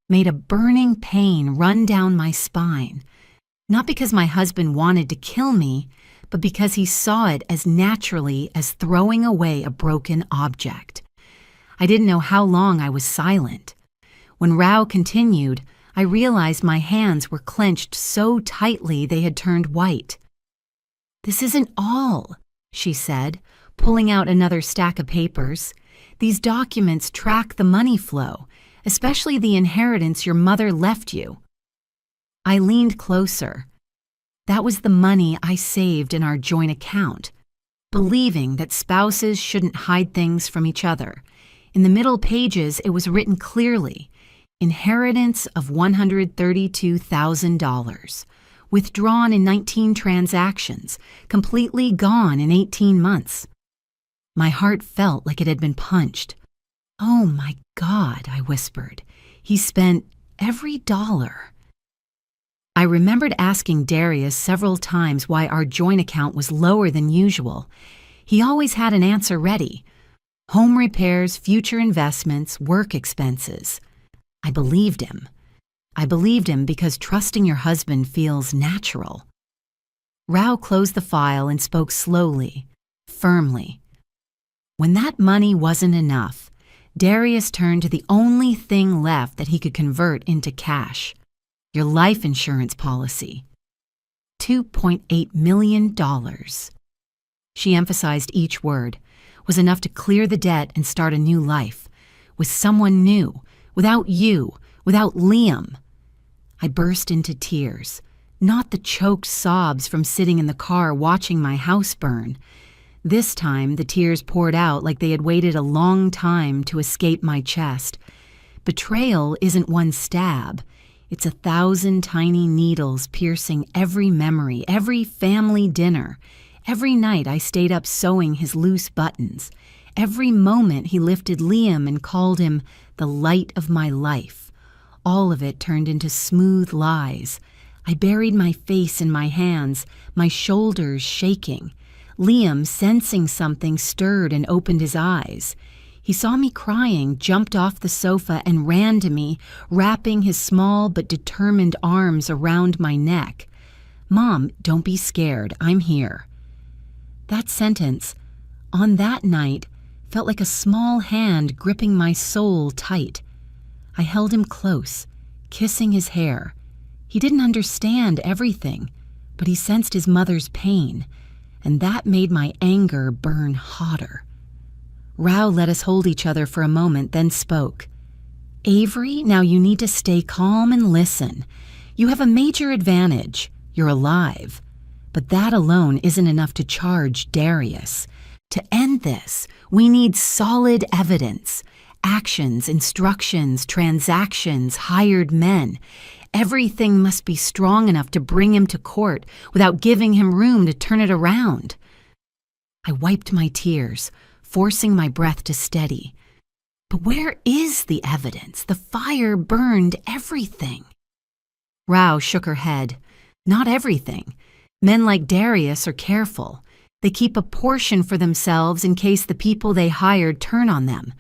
made a burning pain run down my spine. Not because my husband wanted to kill me, but because he saw it as naturally as throwing away a broken object. I didn't know how long I was silent. When Rao continued, I realized my hands were clenched so tightly they had turned white. "This isn't all," she said, pulling out another stack of papers. "These documents track the money flow, especially the inheritance your mother left you." I leaned closer. That was the money I saved in our joint account, believing that spouses shouldn't hide things from each other. In the middle pages, it was written clearly, inheritance of $132,000, withdrawn in 19 transactions, completely gone in 18 months. My heart felt like it had been punched. "Oh my God," I whispered. "He spent every dollar." I remembered asking Darius several times why our joint account was lower than usual. He always had an answer ready. Home repairs, future investments, work expenses. I believed him. I believed him because trusting your husband feels natural. Rao closed the file and spoke slowly, firmly. When that money wasn't enough, Darius turned to the only thing left that he could convert into cash. Your life insurance policy. $2.8 million. She emphasized each word. Was enough to clear the debt and start a new life. With someone new. Without you. Without Liam. I burst into tears. Not the choked sobs from sitting in the car watching my house burn. This time, the tears poured out like they had waited a long time to escape my chest. Betrayal isn't one stab. It's 1,000 tiny needles piercing every memory, every family dinner. Every night I stayed up sewing his loose buttons. Every moment he lifted Liam and called him the light of my life. All of it turned into smooth lies. I buried my face in my hands, my shoulders shaking. Liam, sensing something, stirred and opened his eyes. He saw me crying, jumped off the sofa, and ran to me, wrapping his small but determined arms around my neck. "Mom, don't be scared. I'm here." That sentence, on that night, felt like a small hand gripping my soul tight. I held him close, kissing his hair. He didn't understand everything, but he sensed his mother's pain, and that made my anger burn hotter. Rao let us hold each other for a moment, then spoke. "Avery, now you need to stay calm and listen. You have a major advantage. You're alive. But that alone isn't enough to charge Darius. To end this, we need solid evidence. Actions, instructions, transactions, hired men. Everything must be strong enough to bring him to court without giving him room to turn it around. I wiped my tears, forcing my breath to steady. But where is the evidence? The fire burned everything. Rao shook her head. Not everything. Men like Darius are careful. They keep a portion for themselves in case the people they hired turn on them.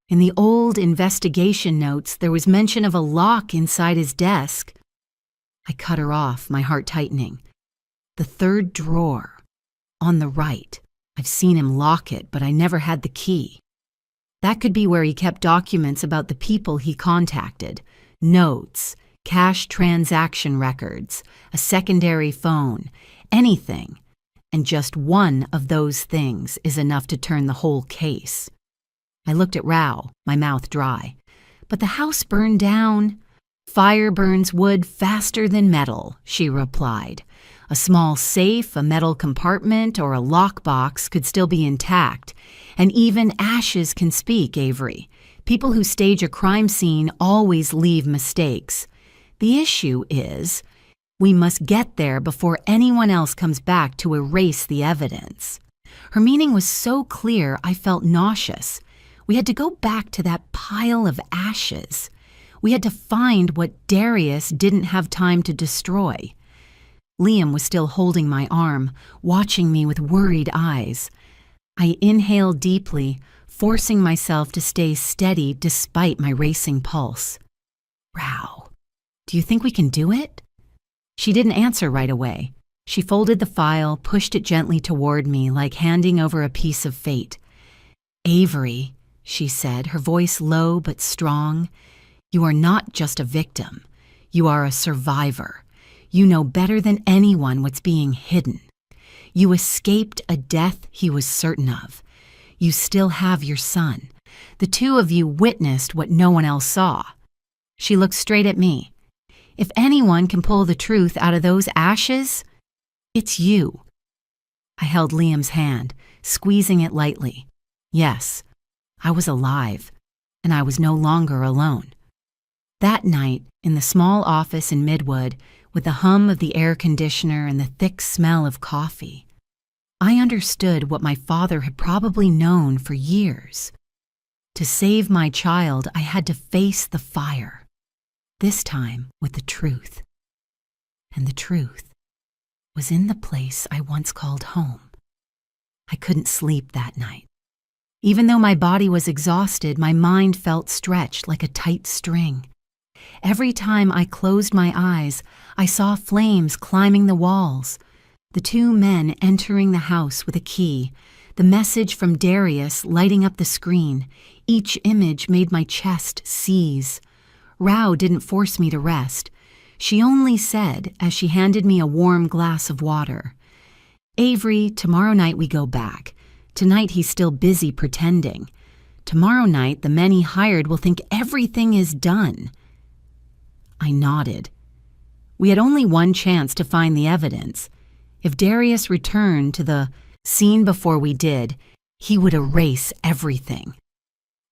In the old investigation notes, there was mention of a lock inside his desk. I cut her off, my heart tightening. The third drawer, on the right. I've seen him lock it, but I never had the key. That could be where he kept documents about the people he contacted. Notes, cash transaction records, a secondary phone, anything. And just one of those things is enough to turn the whole case. I looked at Rao, my mouth dry. But the house burned down. Fire burns wood faster than metal, she replied. A small safe, a metal compartment, or a lockbox could still be intact. And even ashes can speak, Avery. People who stage a crime scene always leave mistakes. The issue is, we must get there before anyone else comes back to erase the evidence. Her meaning was so clear I felt nauseous. We had to go back to that pile of ashes. We had to find what Darius didn't have time to destroy. Liam was still holding my arm, watching me with worried eyes. I inhaled deeply, forcing myself to stay steady despite my racing pulse. Rao, do you think we can do it? She didn't answer right away. She folded the file, pushed it gently toward me, like handing over a piece of fate. Avery, she said, her voice low but strong, you are not just a victim. You are a survivor. You know better than anyone what's being hidden. You escaped a death he was certain of. You still have your son. The two of you witnessed what no one else saw. She looked straight at me. If anyone can pull the truth out of those ashes, it's you. I held Liam's hand, squeezing it lightly. Yes, I was alive, and I was no longer alone. That night, in the small office in Midwood, with the hum of the air conditioner and the thick smell of coffee, I understood what my father had probably known for years. To save my child, I had to face the fire, this time with the truth. And the truth was in the place I once called home. I couldn't sleep that night. Even though my body was exhausted, my mind felt stretched like a tight string. Every time I closed my eyes, I saw flames climbing the walls, the two men entering the house with a key, the message from Darius lighting up the screen. Each image made my chest seize. Rao didn't force me to rest. She only said, as she handed me a warm glass of water, Avery, tomorrow night we go back. Tonight he's still busy pretending. Tomorrow night the men he hired will think everything is done. I nodded. We had only one chance to find the evidence. If Darius returned to the scene before we did, he would erase everything.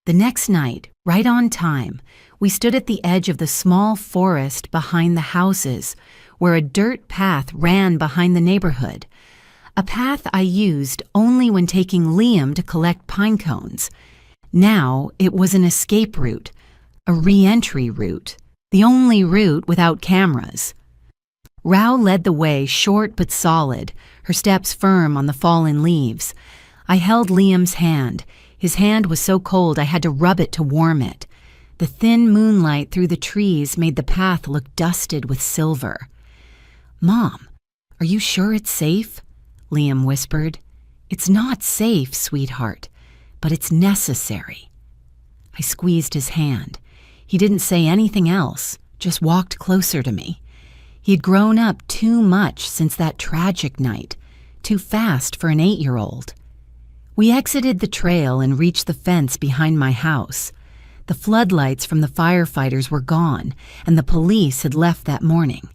The next night, right on time, we stood at the edge of the small forest behind the houses, where a dirt path ran behind the neighborhood. A path I used only when taking Liam to collect pine cones. Now it was an escape route, a re-entry route, the only route without cameras. Rao led the way, short but solid, her steps firm on the fallen leaves. I held Liam's hand. His hand was so cold I had to rub it to warm it. The thin moonlight through the trees made the path look dusted with silver. Mom, are you sure it's safe? Liam whispered. It's not safe, sweetheart, but it's necessary. I squeezed his hand. He didn't say anything else, just walked closer to me. He had grown up too much since that tragic night, too fast for an 8-year-old. We exited the trail and reached the fence behind my house. The floodlights from the firefighters were gone, and the police had left that morning.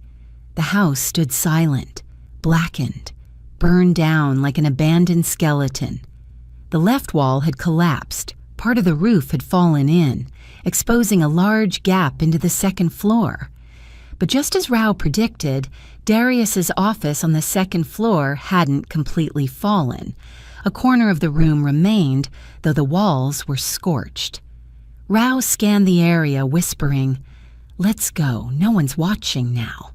The house stood silent, blackened, burned down like an abandoned skeleton. The left wall had collapsed. Part of the roof had fallen in, exposing a large gap into the second floor. But just as Rao predicted, Darius's office on the second floor hadn't completely fallen. A corner of the room remained, though the walls were scorched. Rao scanned the area, whispering, "Let's go, no one's watching now."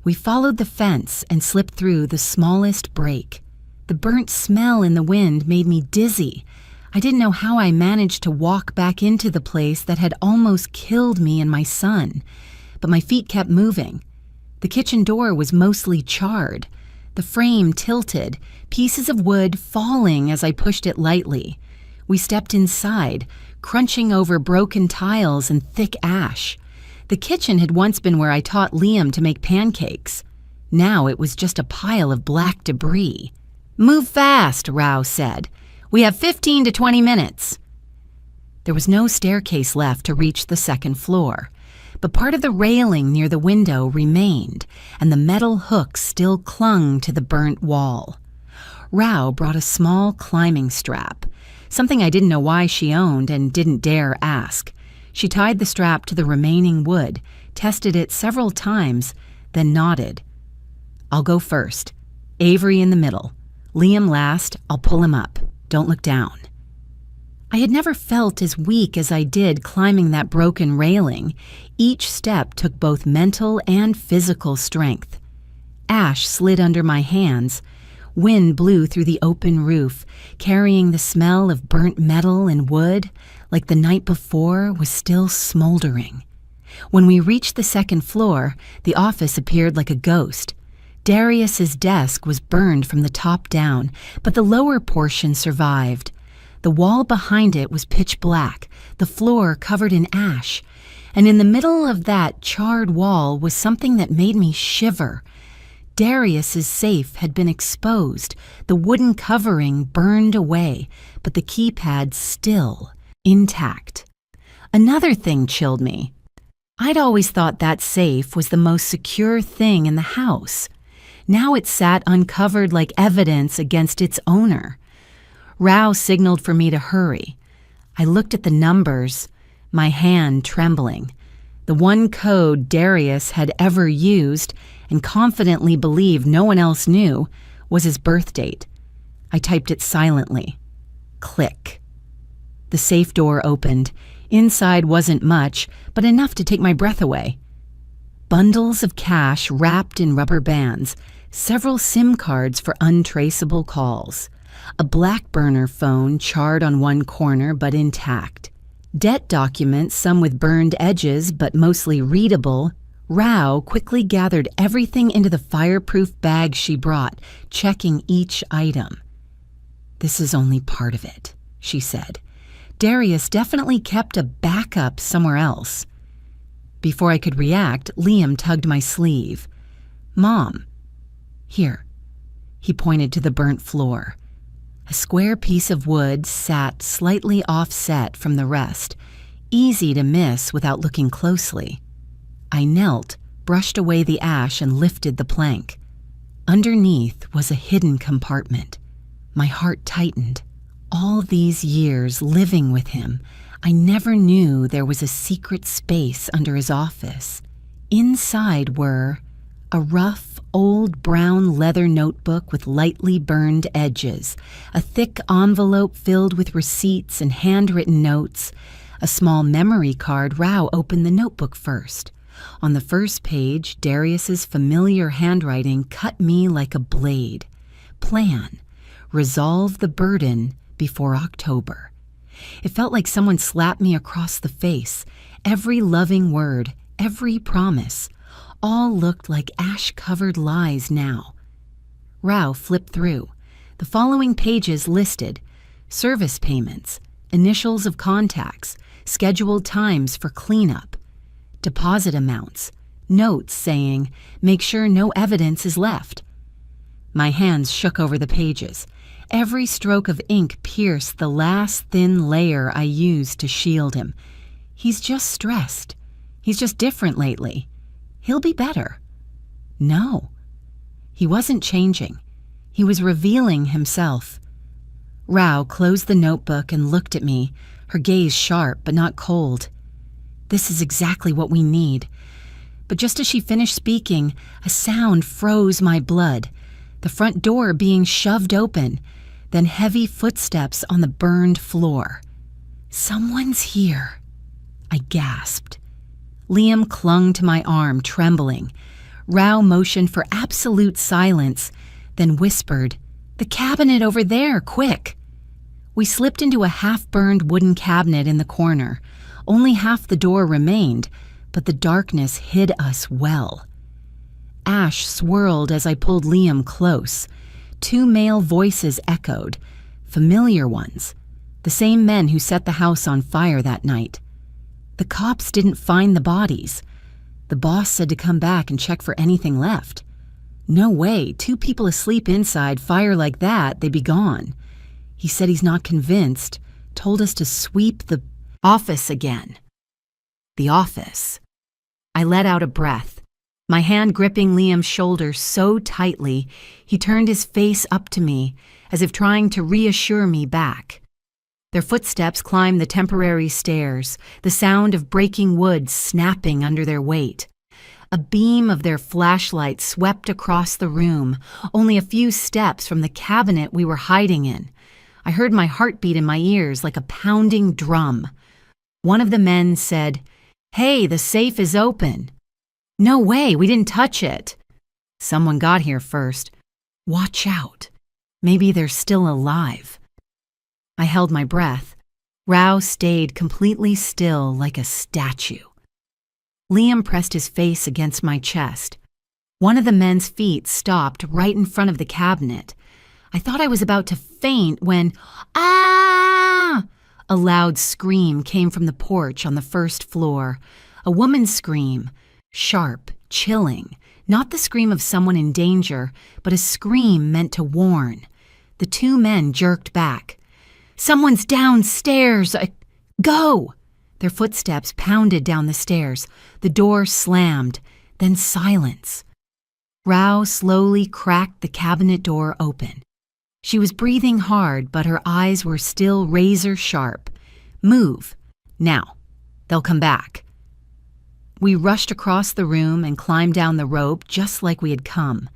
We followed the fence and slipped through the smallest break. The burnt smell in the wind made me dizzy. I didn't know how I managed to walk back into the place that had almost killed me and my son, but my feet kept moving. The kitchen door was mostly charred. The frame tilted, pieces of wood falling as I pushed it lightly. We stepped inside, crunching over broken tiles and thick ash. The kitchen had once been where I taught Liam to make pancakes. Now it was just a pile of black debris. "Move fast," Rao said. "We have 15 to 20 minutes." There was no staircase left to reach the second floor, but part of the railing near the window remained, and the metal hooks still clung to the burnt wall. Rao brought a small climbing strap, something I didn't know why she owned and didn't dare ask. She tied the strap to the remaining wood, tested it several times, then nodded. "I'll go first. Avery in the middle. Liam last. I'll pull him up. Don't look down." I had never felt as weak as I did climbing that broken railing. Each step took both mental and physical strength. Ash slid under my hands. Wind blew through the open roof, carrying the smell of burnt metal and wood, like the night before was still smoldering. When we reached the second floor, the office appeared like a ghost. Darius's desk was burned from the top down, but the lower portion survived. The wall behind it was pitch black, the floor covered in ash, and in the middle of that charred wall was something that made me shiver. Darius's safe had been exposed, the wooden covering burned away, but the keypad still intact. Another thing chilled me. I'd always thought that safe was the most secure thing in the house. Now it sat uncovered like evidence against its owner. Rao signaled for me to hurry. I looked at the numbers, my hand trembling. The one code Darius had ever used, and confidently believed no one else knew, was his birth date. I typed it silently. Click. The safe door opened. Inside wasn't much, but enough to take my breath away. Bundles of cash wrapped in rubber bands, several SIM cards for untraceable calls, a black burner phone charred on one corner but intact, debt documents, some with burned edges but mostly readable. Rao quickly gathered everything into the fireproof bag she brought, checking each item. "This is only part of it," she said. "Darius definitely kept a backup somewhere else." Before I could react, Liam tugged my sleeve. "Mom, here." He pointed to the burnt floor. A square piece of wood sat slightly offset from the rest, easy to miss without looking closely. I knelt, brushed away the ash, and lifted the plank. Underneath was a hidden compartment. My heart tightened. All these years living with him, I never knew there was a secret space under his office. Inside were a rough, old brown leather notebook with lightly burned edges, a thick envelope filled with receipts and handwritten notes, a small memory card. Rao opened the notebook first. On the first page, Darius's familiar handwriting cut me like a blade. Plan. Resolve the burden before October. It felt like someone slapped me across the face. Every loving word, every promise, all looked like ash-covered lies now. Rao flipped through. The following pages listed service payments, initials of contacts, scheduled times for cleanup, deposit amounts, notes saying, "Make sure no evidence is left." My hands shook over the pages. Every stroke of ink pierced the last thin layer I used to shield him. He's just stressed. He's just different lately. He'll be better. No. He wasn't changing. He was revealing himself. Rao closed the notebook and looked at me, her gaze sharp but not cold. "This is exactly what we need." But just as she finished speaking, a sound froze my blood, the front door being shoved open, then heavy footsteps on the burned floor. "Someone's here," I gasped. Liam clung to my arm, trembling. Rao motioned for absolute silence, then whispered, "The cabinet over there, quick!" We slipped into a half-burned wooden cabinet in the corner. Only half the door remained, but the darkness hid us well. Ash swirled as I pulled Liam close. 2 male voices echoed, familiar ones, the same men who set the house on fire that night. The cops didn't find the bodies. The boss said to come back and check for anything left. No way, 2 people asleep inside, fire like that, they'd be gone. He said he's not convinced, told us to sweep the office again. The office. I let out a breath, my hand gripping Liam's shoulder so tightly, he turned his face up to me, as if trying to reassure me back. Their footsteps climbed the temporary stairs, the sound of breaking wood snapping under their weight. A beam of their flashlight swept across the room, only a few steps from the cabinet we were hiding in. I heard my heartbeat in my ears like a pounding drum. One of the men said, "Hey, the safe is open." "No way, we didn't touch it." "Someone got here first. Watch out. Maybe they're still alive." I held my breath. Rao stayed completely still like a statue. Liam pressed his face against my chest. One of the men's feet stopped right in front of the cabinet. I thought I was about to faint when, "Ah!" A loud scream came from the porch on the first floor. A woman's scream, sharp, chilling, not the scream of someone in danger, but a scream meant to warn. The 2 men jerked back. "Someone's downstairs! Go!" Their footsteps pounded down the stairs. The door slammed, then silence. Rao slowly cracked the cabinet door open. She was breathing hard, but her eyes were still razor sharp. "Move. Now. They'll come back." We rushed across the room and climbed down the rope just like we had come.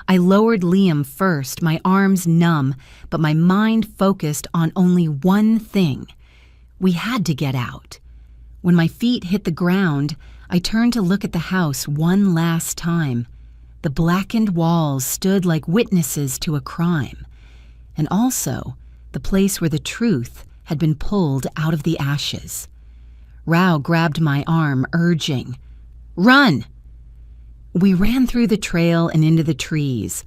I lowered Liam first, my arms numb, but my mind focused on only one thing. We had to get out. When my feet hit the ground, I turned to look at the house one last time. The blackened walls stood like witnesses to a crime. And also, the place where the truth had been pulled out of the ashes. Rao grabbed my arm, urging, "Run!" We ran through the trail and into the trees.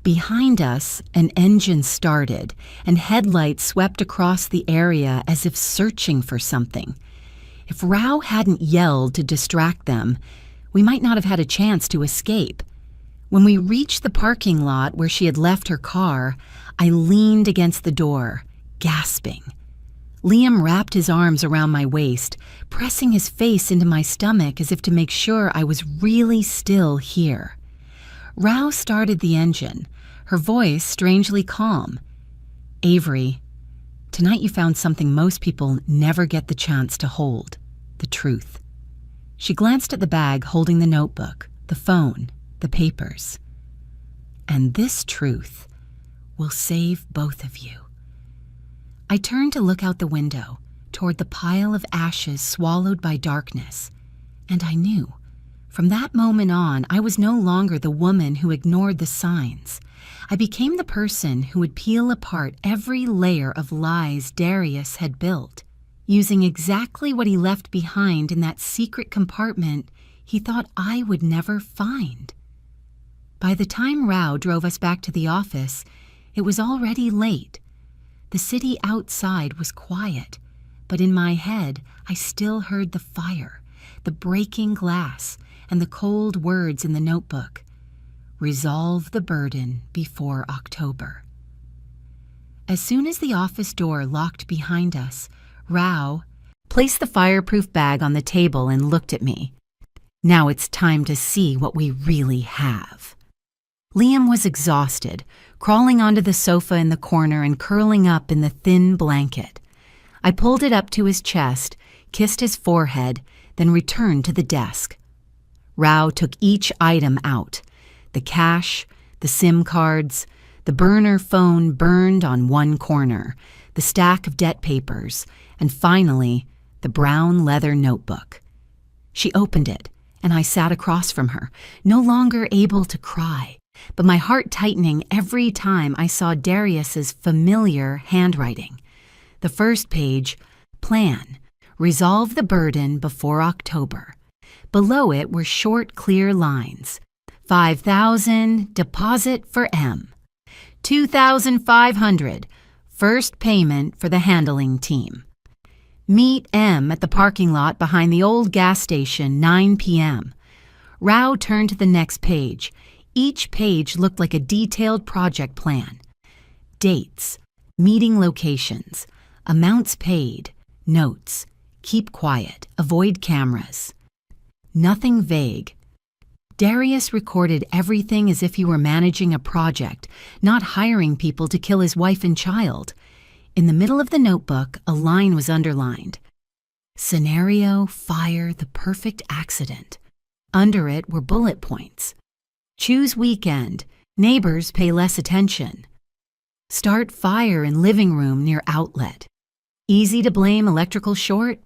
Behind us, an engine started, and headlights swept across the area as if searching for something. If Rao hadn't yelled to distract them, we might not have had a chance to escape. When we reached the parking lot where she had left her car, I leaned against the door, gasping. Liam wrapped his arms around my waist, pressing his face into my stomach as if to make sure I was really still here. Rao started the engine, her voice strangely calm. "Avery, tonight you found something most people never get the chance to hold, the truth." She glanced at the bag holding the notebook, the phone, the papers. "And this truth will save both of you." I turned to look out the window, toward the pile of ashes swallowed by darkness, and I knew. From that moment on, I was no longer the woman who ignored the signs. I became the person who would peel apart every layer of lies Darius had built, using exactly what he left behind in that secret compartment he thought I would never find. By the time Rao drove us back to the office, it was already late. The city outside was quiet, but in my head I still heard the fire, the breaking glass, and the cold words in the notebook. Resolve the burden before October. As soon as the office door locked behind us, Rao placed the fireproof bag on the table and looked at me. "Now it's time to see what we really have." Liam was exhausted, crawling onto the sofa in the corner and curling up in the thin blanket. I pulled it up to his chest, kissed his forehead, then returned to the desk. Rao took each item out: the cash, the SIM cards, the burner phone burned on one corner, the stack of debt papers, and finally, the brown leather notebook. She opened it, and I sat across from her, no longer able to cry, but my heart tightening every time I saw Darius's familiar handwriting. The first page, plan, resolve the burden before October. Below it were short, clear lines. 5,000, deposit for M. 2,500, first payment for the handling team. Meet M at the parking lot behind the old gas station, 9 p.m. Rao turned to the next page. Each page looked like a detailed project plan. Dates, meeting locations, amounts paid, notes, keep quiet, avoid cameras. Nothing vague. Darius recorded everything as if he were managing a project, not hiring people to kill his wife and child. In the middle of the notebook, a line was underlined. Scenario, fire, the perfect accident. Under it were bullet points. Choose weekend. Neighbors pay less attention. Start fire in living room near outlet. Easy to blame electrical short.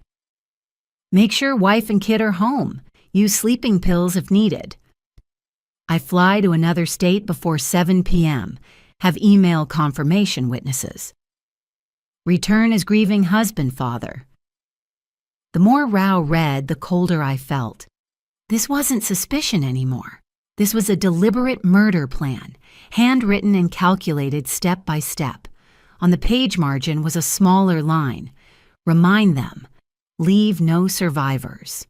Make sure wife and kid are home. Use sleeping pills if needed. I fly to another state before 7 p.m. Have email confirmation witnesses. Return as grieving husband, father. The more Rao read, the colder I felt. This wasn't suspicion anymore. This was a deliberate murder plan, handwritten and calculated step by step. On the page margin was a smaller line. Remind them. Leave no survivors.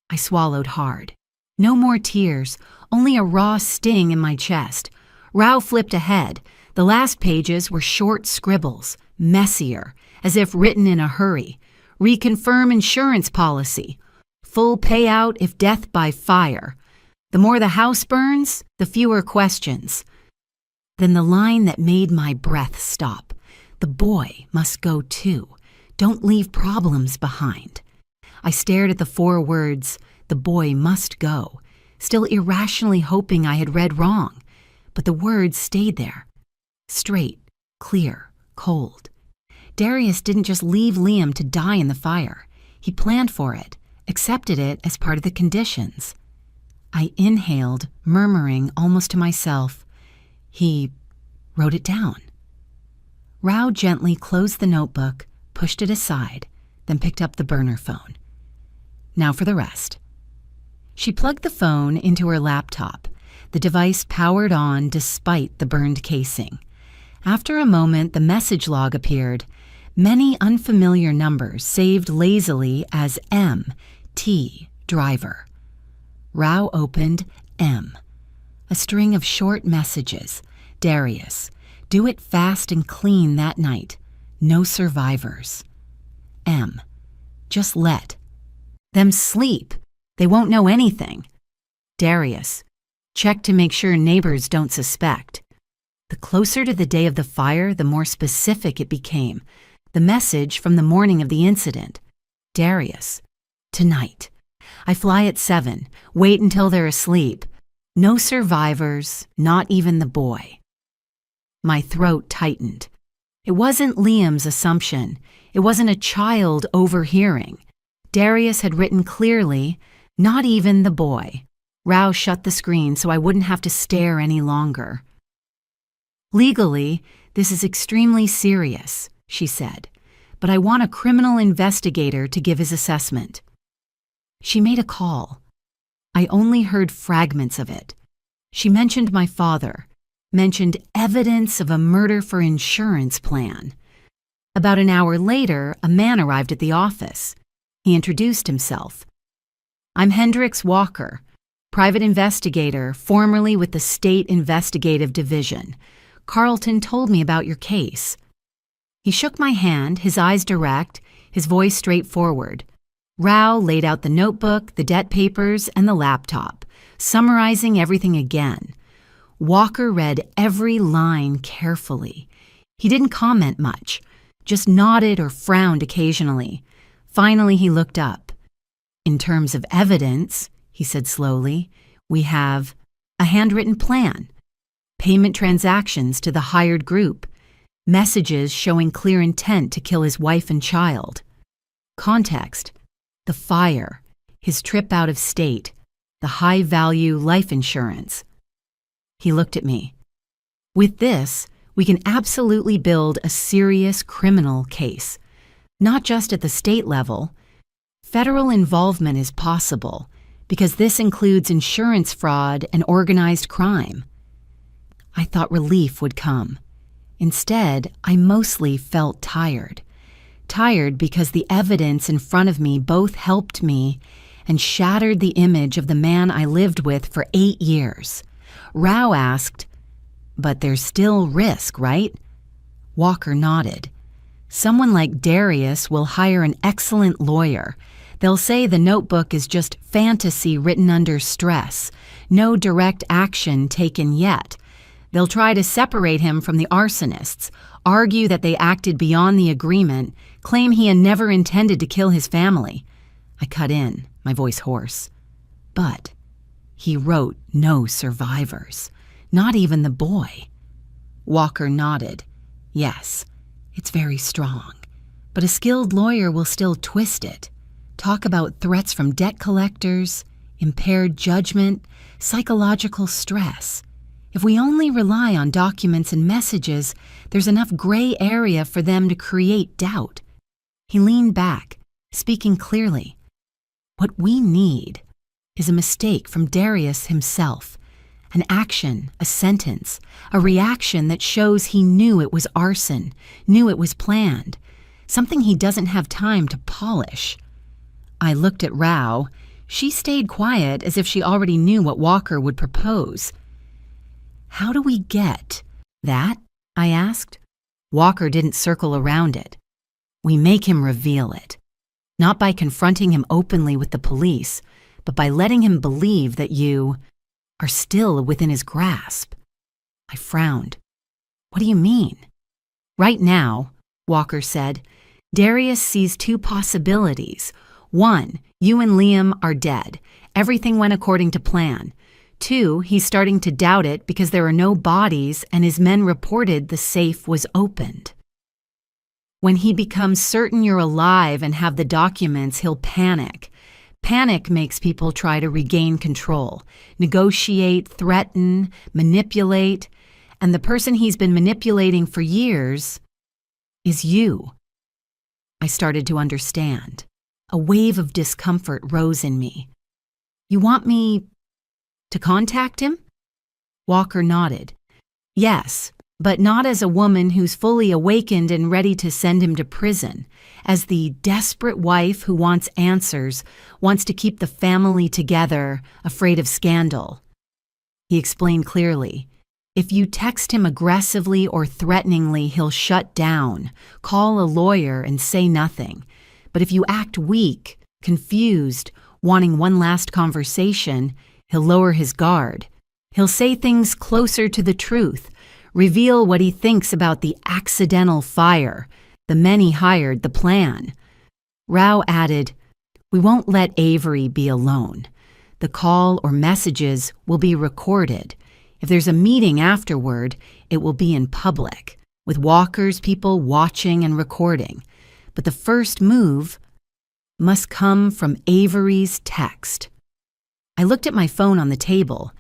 I swallowed hard. No more tears, only a raw sting in my chest. Rao flipped ahead. The last pages were short scribbles, messier, as if written in a hurry. Reconfirm insurance policy. Full payout if death by fire. The more the house burns, the fewer questions. Then the line that made my breath stop. The boy must go too. Don't leave problems behind. I stared at the 4 words, the boy must go, still irrationally hoping I had read wrong. But the words stayed there. Straight, clear, cold. Darius didn't just leave Liam to die in the fire. He planned for it, accepted it as part of the conditions. I inhaled, murmuring almost to myself. He wrote it down. Rao gently closed the notebook, pushed it aside, then picked up the burner phone. Now for the rest. She plugged the phone into her laptop. The device powered on despite the burned casing. After a moment, the message log appeared. Many unfamiliar numbers saved lazily as M, T, driver. Rao opened M. A string of short messages. Darius, do it fast and clean that night. No survivors. M. Just let them sleep. They won't know anything. Darius, check to make sure neighbors don't suspect. The closer to the day of the fire, the more specific it became. The message from the morning of the incident. Darius, tonight. I fly at 7. Wait until they're asleep. No survivors, not even the boy. My throat tightened. It wasn't Liam's assumption. It wasn't a child overhearing. Darius had written clearly, not even the boy. Rao shut the screen so I wouldn't have to stare any longer. Legally, this is extremely serious, she said, but I want a criminal investigator to give his assessment. She made a call. I only heard fragments of it. She mentioned my father, mentioned evidence of a murder for insurance plan. About an hour later, a man arrived at the office. He introduced himself. I'm Hendrix Walker, private investigator, formerly with the State Investigative Division. Carlton told me about your case. He shook my hand, his eyes direct, his voice straightforward. Rao laid out the notebook, the debt papers, and the laptop, summarizing everything again. Walker read every line carefully. He didn't comment much, just nodded or frowned occasionally. Finally, he looked up. "In terms of evidence," he said slowly, "we have a handwritten plan, payment transactions to the hired group, messages showing clear intent to kill his wife and child. Context: the fire, his trip out of state, the high-value life insurance." He looked at me. "With this, we can absolutely build a serious criminal case, not just at the state level. Federal involvement is possible because this includes insurance fraud and organized crime." I thought relief would come. Instead, I mostly felt tired. Tired because the evidence in front of me both helped me and shattered the image of the man I lived with for 8 years. Rao asked, "But there's still risk, right?" Walker nodded. "Someone like Darius will hire an excellent lawyer. They'll say the notebook is just fantasy written under stress, no direct action taken yet. They'll try to separate him from the arsonists, argue that they acted beyond the agreement, claim he had never intended to kill his family." I cut in, my voice hoarse. "But he wrote no survivors, not even the boy." Walker nodded. "Yes, it's very strong, but a skilled lawyer will still twist it. Talk about threats from debt collectors, impaired judgment, psychological stress. If we only rely on documents and messages, there's enough gray area for them to create doubt." He leaned back, speaking clearly. "What we need is a mistake from Darius himself, an action, a sentence, a reaction that shows he knew it was arson, knew it was planned, something he doesn't have time to polish." I looked at Rao. She stayed quiet as if she already knew what Walker would propose. "How do we get that?" I asked. Walker didn't circle around it. "We make him reveal it. Not by confronting him openly with the police, but by letting him believe that you are still within his grasp." I frowned. "What do you mean?" "Right now," Walker said, "Darius sees 2 possibilities. 1, you and Liam are dead. Everything went according to plan. 2, he's starting to doubt it because there are no bodies and his men reported the safe was opened. When he becomes certain you're alive and have the documents, he'll panic. Panic makes people try to regain control, negotiate, threaten, manipulate, and the person he's been manipulating for years is you." I started to understand. A wave of discomfort rose in me. "You want me to contact him?" Walker nodded. "Yes, but not as a woman who's fully awakened and ready to send him to prison, as the desperate wife who wants answers, wants to keep the family together, afraid of scandal." He explained clearly. "If you text him aggressively or threateningly, he'll shut down, call a lawyer, and say nothing. But if you act weak, confused, wanting one last conversation, he'll lower his guard. He'll say things closer to the truth, reveal what he thinks about the accidental fire, the men he hired, the plan." Rao added, "We won't let Avery be alone. The call or messages will be recorded. If there's a meeting afterward, it will be in public, with Walker's people watching and recording. But the first move must come from Avery's text." I looked at my phone on the table.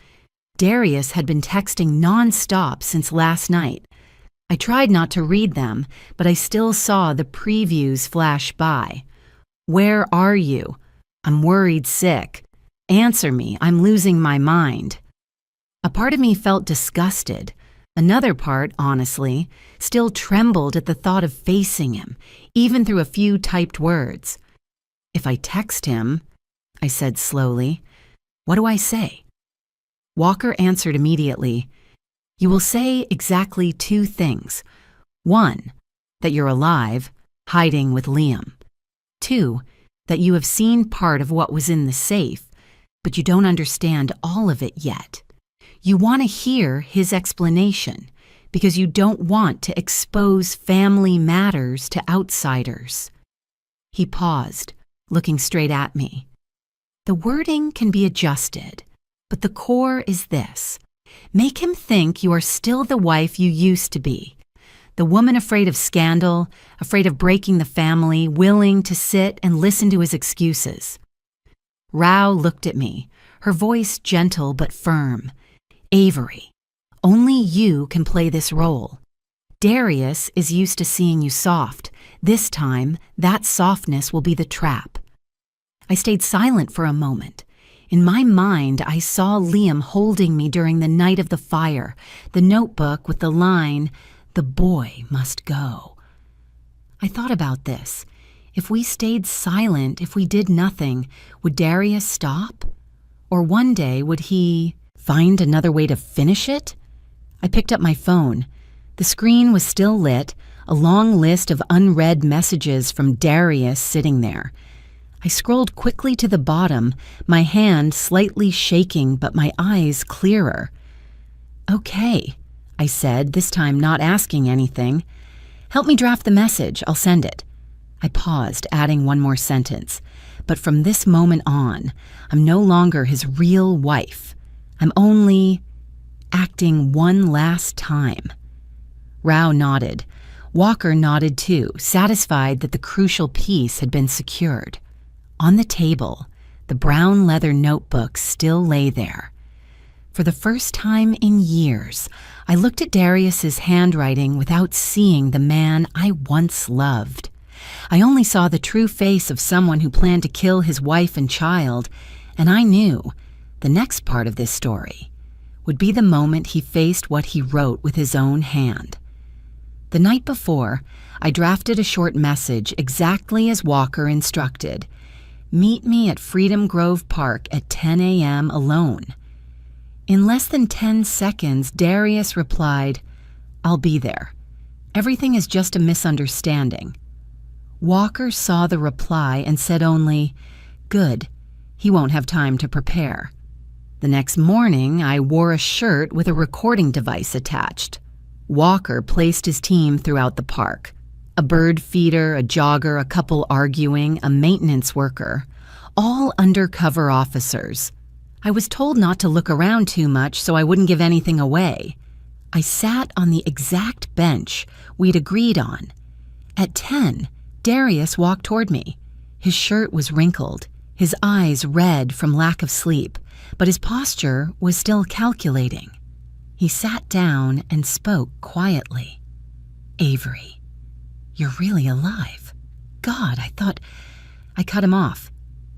Darius had been texting nonstop since last night. I tried not to read them, but I still saw the previews flash by. "Where are you? I'm worried sick. Answer me, I'm losing my mind." A part of me felt disgusted. Another part, honestly, still trembled at the thought of facing him, even through a few typed words. "If I text him," I said slowly, "what do I say?" Walker answered immediately. "You will say exactly 2 things. 1, that you're alive, hiding with Liam. 2, that you have seen part of what was in the safe, but you don't understand all of it yet. You want to hear his explanation because you don't want to expose family matters to outsiders. He paused, looking straight at me. The wording can be adjusted, but the core is this. Make him think you are still the wife you used to be. The woman afraid of scandal, afraid of breaking the family, willing to sit and listen to his excuses. Rao looked at me, her voice gentle but firm. Avery, only you can play this role. Darius is used to seeing you soft. This time, that softness will be the trap. I stayed silent for a moment. In my mind, I saw Liam holding me during the night of the fire, the notebook with the line, "The boy must go." I thought about this. If we stayed silent, if we did nothing, would Darius stop? Or one day, would he find another way to finish it? I picked up my phone. The screen was still lit, a long list of unread messages from Darius sitting there. I scrolled quickly to the bottom, my hand slightly shaking but my eyes clearer. "Okay," I said, this time not asking anything. "Help me draft the message, I'll send it." I paused, adding one more sentence. "But from this moment on, I'm no longer his real wife. I'm only acting one last time." Rao nodded. Walker nodded too, satisfied that the crucial piece had been secured. On the table, the brown leather notebook still lay there. For the first time in years, I looked at Darius's handwriting without seeing the man I once loved. I only saw the true face of someone who planned to kill his wife and child, and I knew the next part of this story would be the moment he faced what he wrote with his own hand. The night before, I drafted a short message exactly as Walker instructed. "Meet me at Freedom Grove Park at 10 a.m. alone." In less than 10 seconds, Darius replied, "I'll be there. Everything is just a misunderstanding." Walker saw the reply and said only, "Good, he won't have time to prepare." The next morning, I wore a shirt with a recording device attached. Walker placed his team throughout the park. A bird feeder, a jogger, a couple arguing, a maintenance worker, all undercover officers. I was told not to look around too much so I wouldn't give anything away. I sat on the exact bench we'd agreed on. At 10, Darius walked toward me. His shirt was wrinkled, his eyes red from lack of sleep, but his posture was still calculating. He sat down and spoke quietly. "Avery, you're really alive. God, I thought..." I cut him off.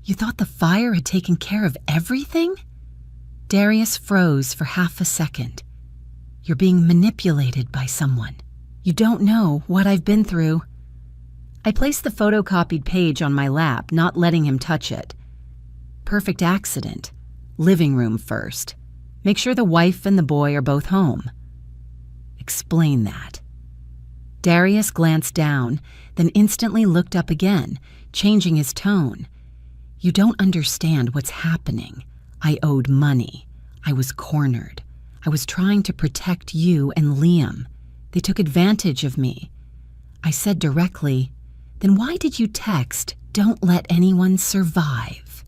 "You thought the fire had taken care of everything?" Darius froze for half a second. "You're being manipulated by someone. You don't know what I've been through." I placed the photocopied page on my lap, not letting him touch it. "Perfect accident. Living room first. Make sure the wife and the boy are both home." "Explain that." Darius glanced down, then instantly looked up again, changing his tone. "You don't understand what's happening. I owed money. I was cornered. I was trying to protect you and Liam. They took advantage of me." I said directly, "Then why did you text, 'Don't let anyone survive'?"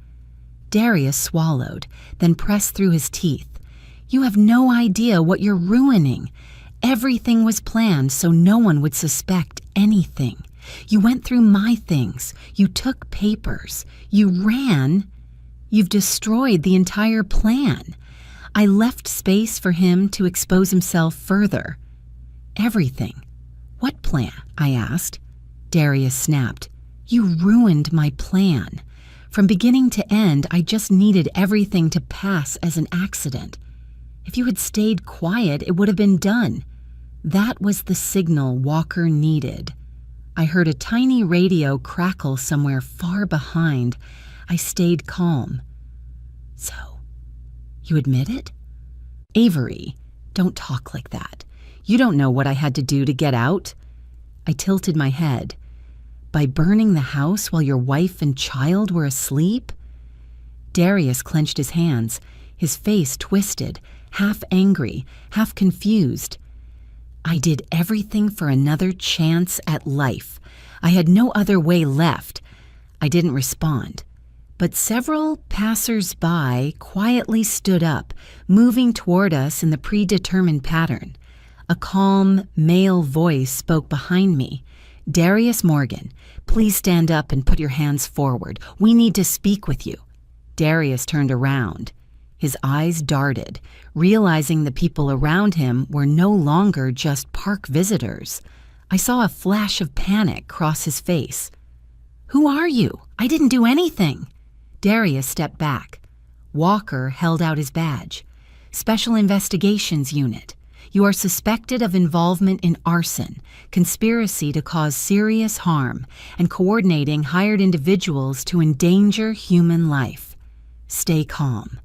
Darius swallowed, then pressed through his teeth. "You have no idea what you're ruining. Everything was planned so no one would suspect anything. You went through my things. You took papers. You ran. You've destroyed the entire plan. I left space for him to expose himself further." "Everything? What plan?" I asked. Darius snapped. "You ruined my plan. From beginning to end, I just needed everything to pass as an accident. If you had stayed quiet, it would have been done. That was the signal Walker needed." I heard a tiny radio crackle somewhere far behind. I stayed calm. "So, you admit it?" "Avery, don't talk like that. You don't know what I had to do to get out." I tilted my head. "By burning the house while your wife and child were asleep?" Darius clenched his hands, his face twisted, half angry, half confused. I did everything for another chance at life. I had no other way left. I didn't respond. But several passers-by quietly stood up, moving toward us in the predetermined pattern. A calm, male voice spoke behind me. "Darius Morgan, please stand up and put your hands forward. We need to speak with you." Darius turned around. His eyes darted, realizing the people around him were no longer just park visitors. I saw a flash of panic cross his face. "Who are you? I didn't do anything." Darius stepped back. Walker held out his badge. "Special Investigations Unit. You are suspected of involvement in arson, conspiracy to cause serious harm, and coordinating hired individuals to endanger human life. Stay calm."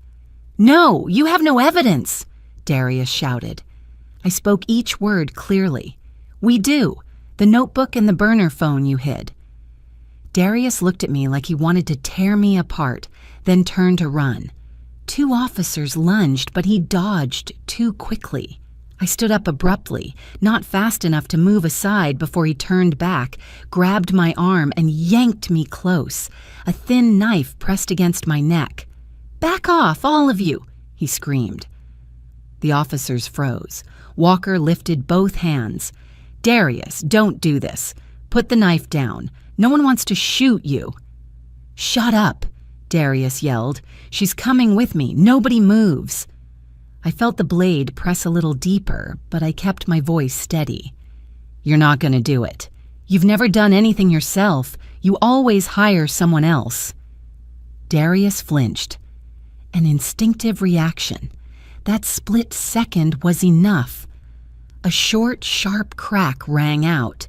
"No, you have no evidence," Darius shouted. I spoke each word clearly. "We do. The notebook and the burner phone you hid." Darius looked at me like he wanted to tear me apart, then turned to run. 2 officers lunged, but he dodged too quickly. I stood up abruptly, not fast enough to move aside before he turned back, grabbed my arm, and yanked me close, a thin knife pressed against my neck. "Back off, all of you," he screamed. The officers froze. Walker lifted both hands. "Darius, don't do this. Put the knife down. No one wants to shoot you." "Shut up," Darius yelled. "She's coming with me. Nobody moves." I felt the blade press a little deeper, but I kept my voice steady. "You're not going to do it. You've never done anything yourself. You always hire someone else." Darius flinched. An instinctive reaction. That split second was enough. A short, sharp crack rang out.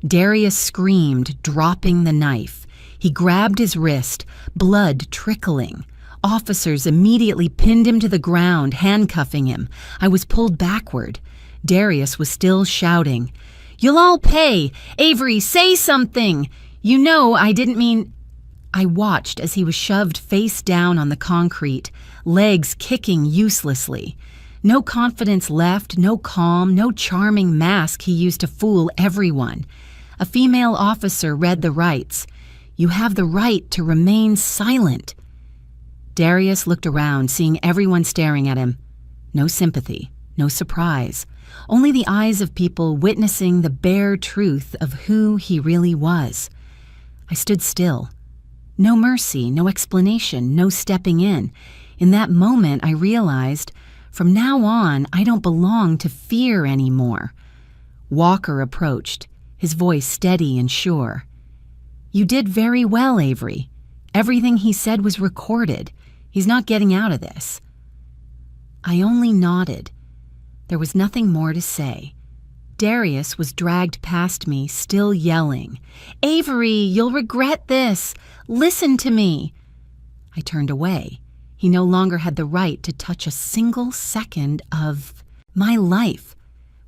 Darius screamed, dropping the knife. He grabbed his wrist, blood trickling. Officers immediately pinned him to the ground, handcuffing him. I was pulled backward. Darius was still shouting, "You'll all pay! Avery, say something! You know I didn't mean—" I watched as he was shoved face down on the concrete, legs kicking uselessly. No confidence left, no calm, no charming mask he used to fool everyone. A female officer read the rights. "You have the right to remain silent." Darius looked around, seeing everyone staring at him. No sympathy, no surprise, only the eyes of people witnessing the bare truth of who he really was. I stood still. No mercy, no explanation, no stepping in. In that moment, I realized, from now on, I don't belong to fear anymore. Walker approached, his voice steady and sure. "You did very well, Avery. Everything he said was recorded. He's not getting out of this." I only nodded. There was nothing more to say. Darius was dragged past me, still yelling, "Avery, you'll regret this. Listen to me." I turned away. He no longer had the right to touch a single second of my life.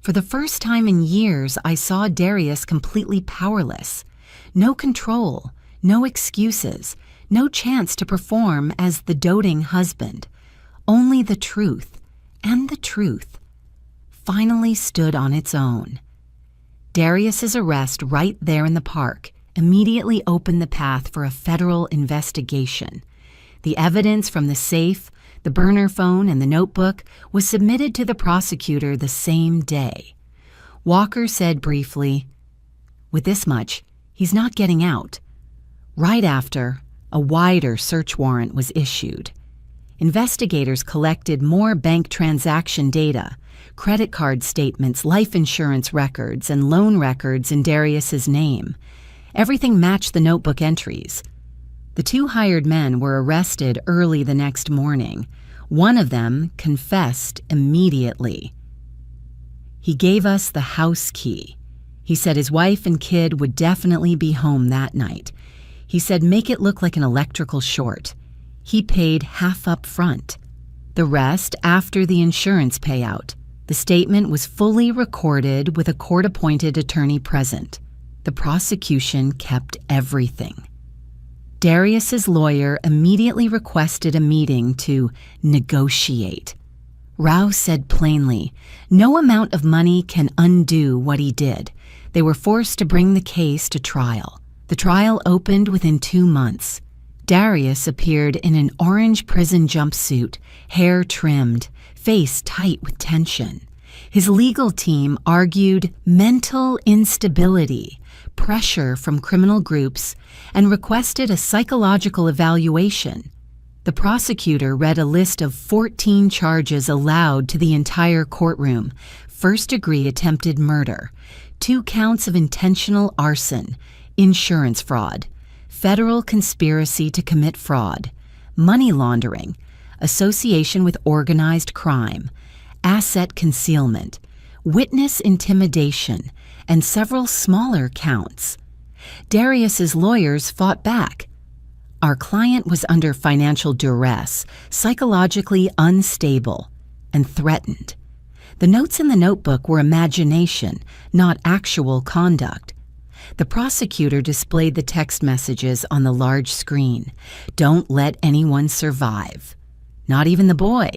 For the first time in years, I saw Darius completely powerless. No control, no excuses, no chance to perform as the doting husband. Only the truth, and the truth, finally stood on its own. Darius's arrest right there in the park immediately opened the path for a federal investigation. The evidence from the safe, the burner phone, and the notebook was submitted to the prosecutor the same day. Walker said briefly, "With this much, he's not getting out." Right after, a wider search warrant was issued. Investigators collected more bank transaction data, credit card statements, life insurance records, and loan records in Darius's name. Everything matched the notebook entries. The 2 hired men were arrested early the next morning. One of them confessed immediately. He gave us the house key. He said his wife and kid would definitely be home that night. He said make it look like an electrical short. He paid half up front. The rest after the insurance payout. The statement was fully recorded with a court-appointed attorney present. The prosecution kept everything. Darius's lawyer immediately requested a meeting to negotiate. Rao said plainly, no amount of money can undo what he did. They were forced to bring the case to trial. The trial opened within 2 months. Darius appeared in an orange prison jumpsuit, hair trimmed, face tight with tension. His legal team argued mental instability, pressure from criminal groups, and requested a psychological evaluation. The prosecutor read a list of 14 charges aloud to the entire courtroom: first-degree attempted murder, 2 counts of intentional arson, insurance fraud, federal conspiracy to commit fraud, money laundering, association with organized crime, asset concealment, witness intimidation, and several smaller counts. Darius's lawyers fought back. Our client was under financial duress, psychologically unstable, and threatened. The notes in the notebook were imagination, not actual conduct. The prosecutor displayed the text messages on the large screen. Don't let anyone survive. Not even the boy.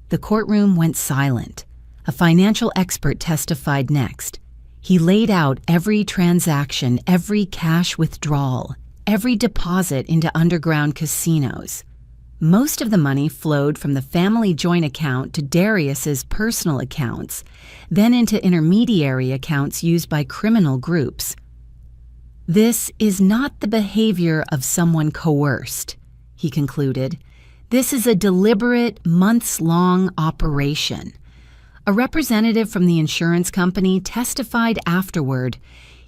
The courtroom went silent. A financial expert testified next. He laid out every transaction, every cash withdrawal, every deposit into underground casinos. Most of the money flowed from the family joint account to Darius's personal accounts, then into intermediary accounts used by criminal groups. This is not the behavior of someone coerced, he concluded. This is a deliberate, months-long operation. A representative from the insurance company testified afterward.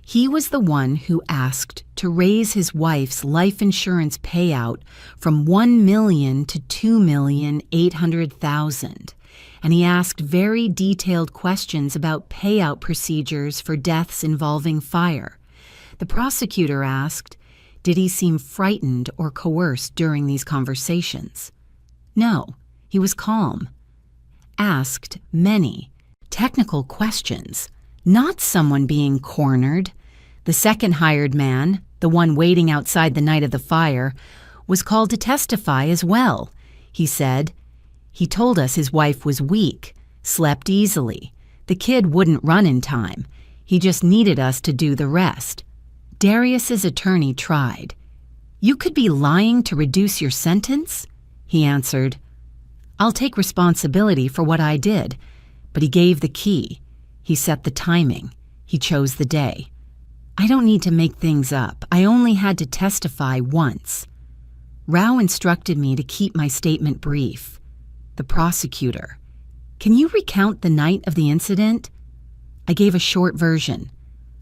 He was the one who asked to raise his wife's life insurance payout from $1 million to $2,800,000, and he asked very detailed questions about payout procedures for deaths involving fire. The prosecutor asked, did he seem frightened or coerced during these conversations? No, he was calm. Asked many technical questions, not someone being cornered. The second hired man, the one waiting outside the night of the fire, was called to testify as well. He said, he told us his wife was weak, slept easily. The kid wouldn't run in time. He just needed us to do the rest. Darius's attorney tried. You could be lying to reduce your sentence? He answered, I'll take responsibility for what I did. But he gave the key. He set the timing. He chose the day. I don't need to make things up. I only had to testify once. Rao instructed me to keep my statement brief. The prosecutor, can you recount the night of the incident? I gave a short version.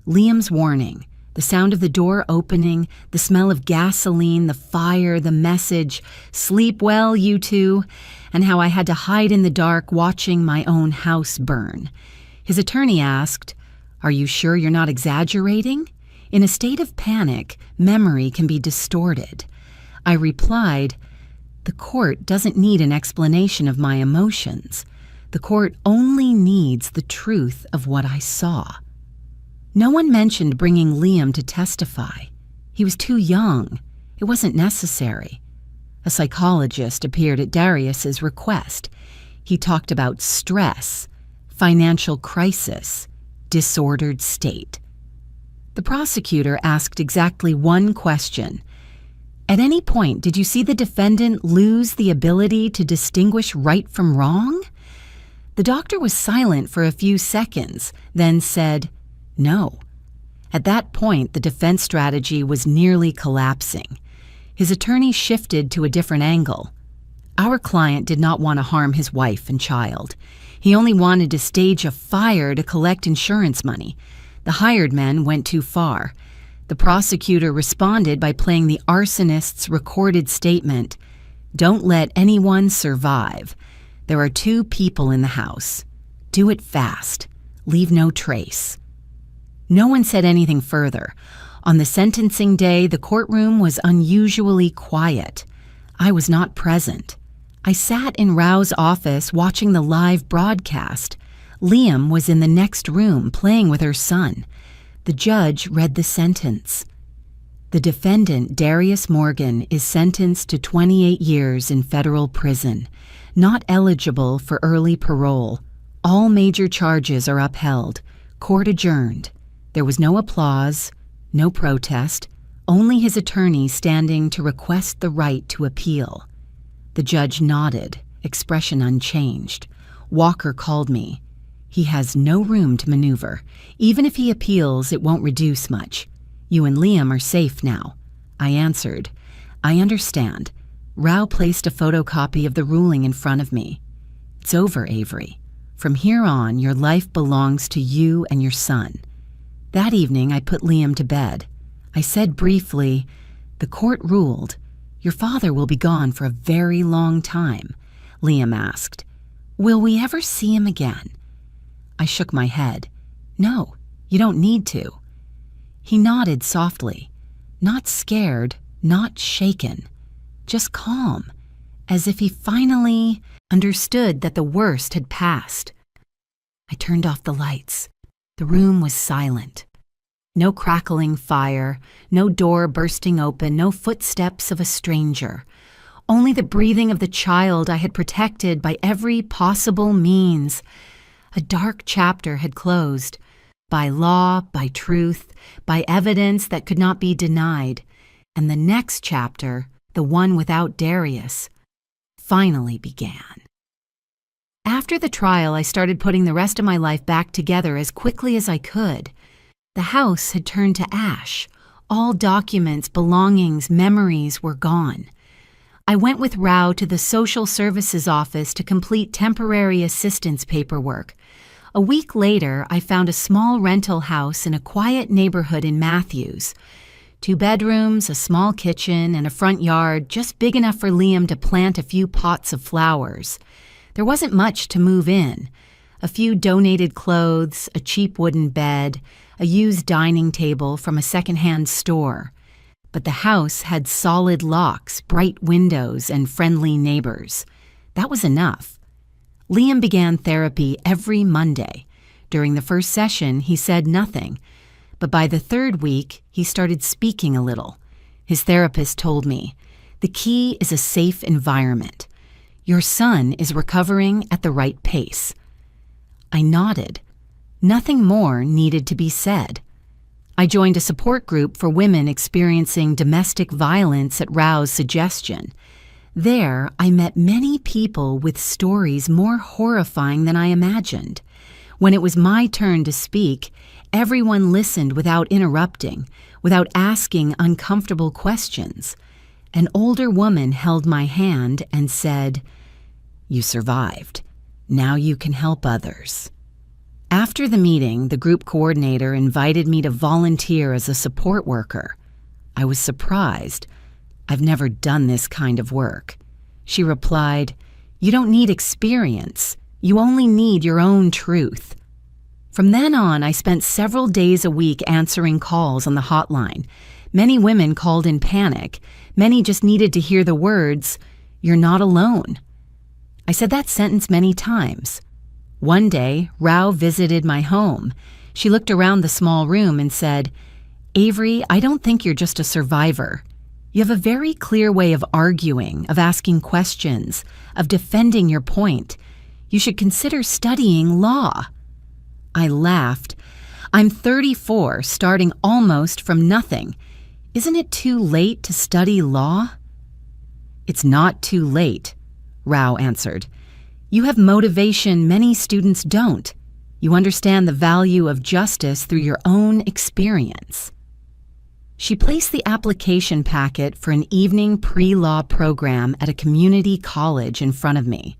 Liam's warning, the sound of the door opening, the smell of gasoline, the fire, the message, sleep well, you two, and how I had to hide in the dark watching my own house burn. His attorney asked, are you sure you're not exaggerating? In a state of panic, memory can be distorted. I replied, the court doesn't need an explanation of my emotions. The court only needs the truth of what I saw. No one mentioned bringing Liam to testify. He was too young. It wasn't necessary. A psychologist appeared at Darius's request. He talked about stress, financial crisis, disordered state. The prosecutor asked exactly one question. At any point, did you see the defendant lose the ability to distinguish right from wrong? The doctor was silent for a few seconds, then said, no. At that point, the defense strategy was nearly collapsing. His attorney shifted to a different angle. Our client did not want to harm his wife and child. He only wanted to stage a fire to collect insurance money. The hired men went too far. The prosecutor responded by playing the arsonist's recorded statement, don't let anyone survive. There are 2 people in the house. Do it fast. Leave no trace. No one said anything further. On the sentencing day, the courtroom was unusually quiet. I was not present. I sat in Rao's office watching the live broadcast. Liam was in the next room playing with her son. The judge read the sentence. The defendant, Darius Morgan, is sentenced to 28 years in federal prison. Not eligible for early parole. All major charges are upheld. Court adjourned. There was no applause, no protest, only his attorney standing to request the right to appeal. The judge nodded, expression unchanged. Walker called me. He has no room to maneuver. Even if he appeals, it won't reduce much. You and Liam are safe now. I answered, I understand. Rao placed a photocopy of the ruling in front of me. It's over, Avery. From here on, your life belongs to you and your son. That evening, I put Liam to bed. I said briefly, the court ruled. Your father will be gone for a very long time. Liam asked, will we ever see him again? I shook my head. No, you don't need to. He nodded softly, not scared, not shaken, just calm, as if he finally understood that the worst had passed. I turned off the lights. The room was silent. No crackling fire, no door bursting open, no footsteps of a stranger. Only the breathing of the child I had protected by every possible means. A dark chapter had closed, by law, by truth, by evidence that could not be denied. And the next chapter, the one without Darius, finally began. After the trial, I started putting the rest of my life back together as quickly as I could. The house had turned to ash. All documents, belongings, memories were gone. I went with Rao to the social services office to complete temporary assistance paperwork. A week later, I found a small rental house in a quiet neighborhood in Matthews. 2 bedrooms, a small kitchen, and a front yard just big enough for Liam to plant a few pots of flowers. There wasn't much to move in. A few donated clothes, a cheap wooden bed, a used dining table from a secondhand store. But the house had solid locks, bright windows, and friendly neighbors. That was enough. Liam began therapy every Monday. During the first session, he said nothing. But by the 3rd week, he started speaking a little. His therapist told me, the key is a safe environment. Your son is recovering at the right pace. I nodded. Nothing more needed to be said. I joined a support group for women experiencing domestic violence at Rao's suggestion. There, I met many people with stories more horrifying than I imagined. When it was my turn to speak, everyone listened without interrupting, without asking uncomfortable questions. An older woman held my hand and said, "You survived. Now you can help others." After the meeting, the group coordinator invited me to volunteer as a support worker. I was surprised. I've never done this kind of work. She replied, "You don't need experience. You only need your own truth." From then on, I spent several days a week answering calls on the hotline. Many women called in panic. Many just needed to hear the words, "You're not alone." I said that sentence many times. One day, Rao visited my home. She looked around the small room and said, "Avery, I don't think you're just a survivor. You have a very clear way of arguing, of asking questions, of defending your point. You should consider studying law." I laughed. "I'm 34, starting almost from nothing. Isn't it too late to study law?" "It's not too late," Rao answered. "You have motivation many students don't. You understand the value of justice through your own experience." She placed the application packet for an evening pre-law program at a community college in front of me.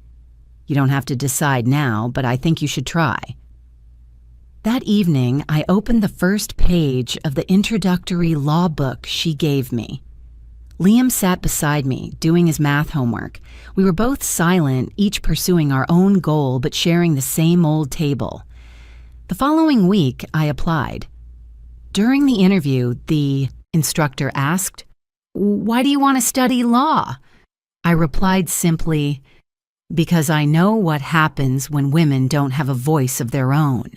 "You don't have to decide now, but I think you should try." That evening, I opened the first page of the introductory law book she gave me. Liam sat beside me, doing his math homework. We were both silent, each pursuing our own goal but sharing the same old table. The following week, I applied. During the interview, the instructor asked, "Why do you want to study law?" I replied simply, "Because I know what happens when women don't have a voice of their own."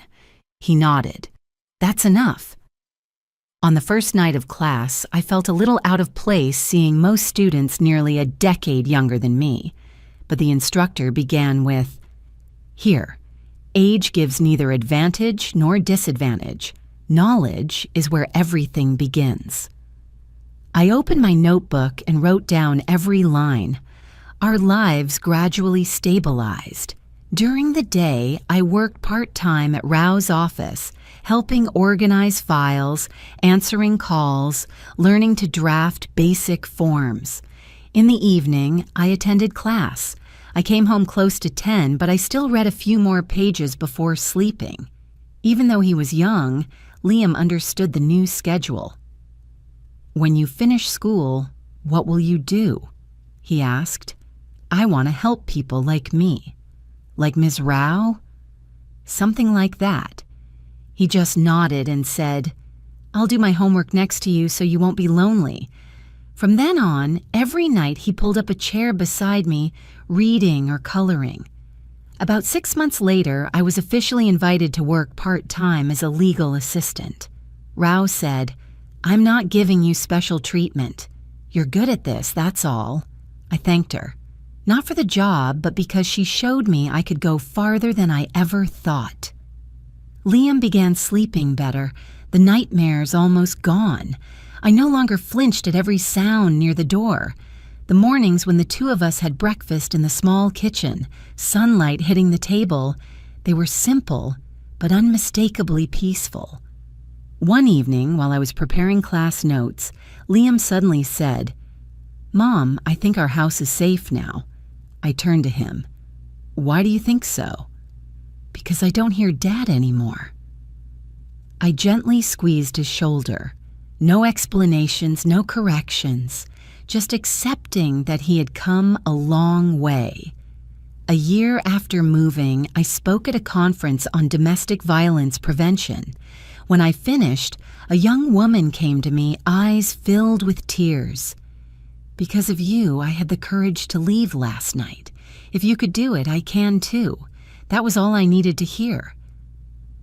He nodded. "That's enough." On the first night of class, I felt a little out of place seeing most students nearly a decade younger than me. but the instructor began with, "Here, age gives neither advantage nor disadvantage. Knowledge is where everything begins." I opened my notebook and wrote down every line. Our lives gradually stabilized. During the day, I worked part-time at Rao's office, helping organize files, answering calls, learning to draft basic forms. In the evening, I attended class. I came home close to 10, but I still read a few more pages before sleeping. Even though he was young, Liam understood the new schedule. "When you finish school, what will you do?" he asked. "I want to help people like me." "Like Ms. Rao?" "Something like that." He just nodded and said, "I'll do my homework next to you so you won't be lonely." From then on, every night he pulled up a chair beside me, reading or coloring. About 6 months later, I was officially invited to work part-time as a legal assistant. Rao said, "I'm not giving you special treatment. You're good at this, that's all." I thanked her. Not for the job, but because she showed me I could go farther than I ever thought. Liam began sleeping better, the nightmares almost gone. I no longer flinched at every sound near the door. The mornings when the two of us had breakfast in the small kitchen, sunlight hitting the table, they were simple but unmistakably peaceful. One evening, while I was preparing class notes, Liam suddenly said, "Mom, I think our house is safe now." I turned to him. "Why do you think so?" "Because I don't hear Dad anymore." I gently squeezed his shoulder. No explanations, no corrections, just accepting that he had come a long way. A year after moving, I spoke at a conference on domestic violence prevention. When I finished, a young woman came to me, eyes filled with tears. "Because of you, I had the courage to leave last night. If you could do it, I can too." That was all I needed to hear.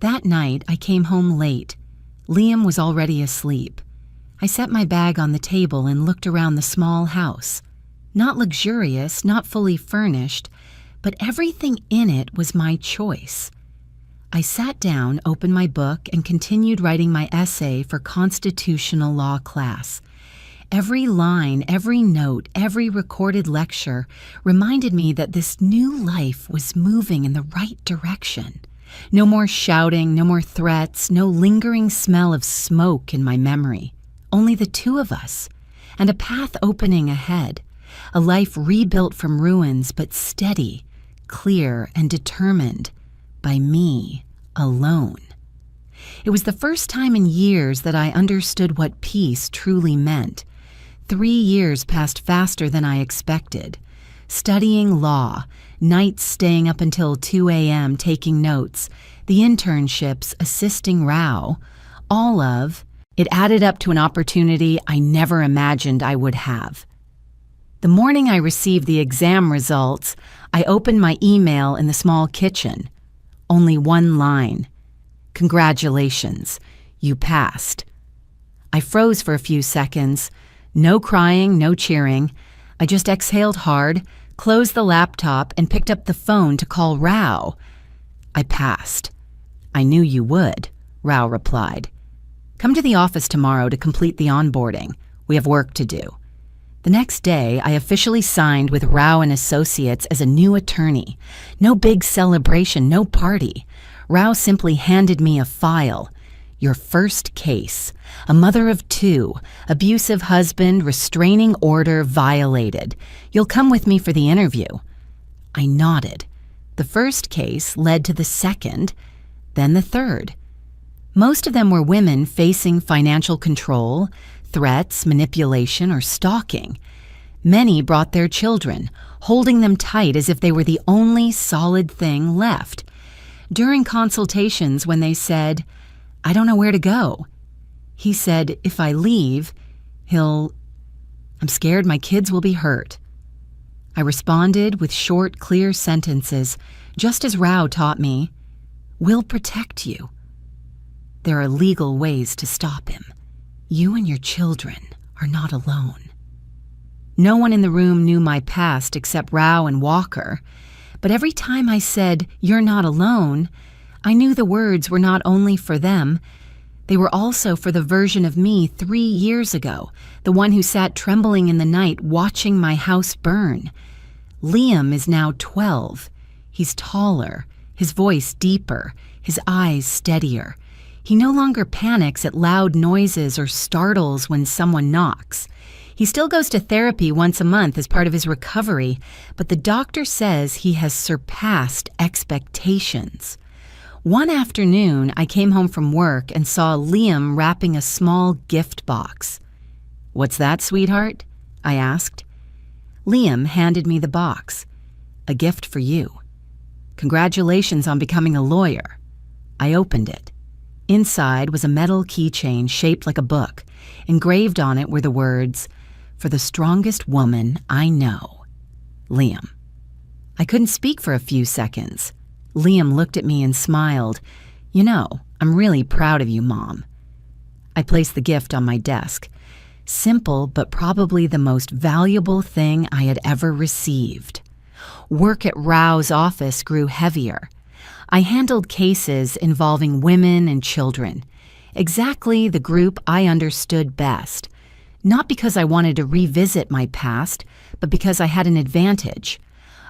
That night, I came home late. Liam was already asleep. I set my bag on the table and looked around the small house. Not luxurious, not fully furnished, but everything in it was my choice. I sat down, opened my book, and continued writing my essay for constitutional law class. Every line, every note, every recorded lecture reminded me that this new life was moving in the right direction. No more shouting, no more threats, no lingering smell of smoke in my memory. Only the two of us, and a path opening ahead. A life rebuilt from ruins, but steady, clear, and determined by me alone. It was the first time in years that I understood what peace truly meant. 3 years passed faster than I expected. Studying law, nights staying up until 2 a.m. taking notes, the internships assisting Rao, it added up to an opportunity I never imagined I would have. The morning I received the exam results, I opened my email in the small kitchen. Only one line. "Congratulations, you passed." I froze for a few seconds. No crying, no cheering. I just exhaled hard, closed the laptop, and picked up the phone to call Rao. "I passed." "I knew you would," Rao replied. "Come to the office tomorrow to complete the onboarding. We have work to do." The next day, I officially signed with Rao and Associates as a new attorney. No big celebration, no party. Rao simply handed me a file. "Your first case. A mother of 2, abusive husband, restraining order violated. You'll come with me for the interview." I nodded. The first case led to the second, then the third. Most of them were women facing financial control, threats, manipulation, or stalking. Many brought their children, holding them tight as if they were the only solid thing left. During consultations, when they said, "I don't know where to go," he said, "If I leave, I'm scared my kids will be hurt." I responded with short, clear sentences, just as Rao taught me, "We'll protect you. There are legal ways to stop him. You and your children are not alone." No one in the room knew my past except Rao and Walker, but every time I said, "You're not alone," I knew the words were not only for them, they were also for the version of me 3 years ago, the one who sat trembling in the night watching my house burn. Liam is now 12. He's taller, his voice deeper, his eyes steadier. He no longer panics at loud noises or startles when someone knocks. He still goes to therapy once a month as part of his recovery, but the doctor says he has surpassed expectations. One afternoon, I came home from work and saw Liam wrapping a small gift box. "What's that, sweetheart?" I asked. Liam handed me the box. "A gift for you. Congratulations on becoming a lawyer." I opened it. Inside was a metal keychain shaped like a book. Engraved on it were the words, "For the strongest woman I know, Liam." I couldn't speak for a few seconds. Liam looked at me and smiled. "You know, I'm really proud of you, Mom." I placed the gift on my desk. Simple, but probably the most valuable thing I had ever received. Work at Rao's office grew heavier. I handled cases involving women and children, exactly the group I understood best. Not because I wanted to revisit my past, but because I had an advantage.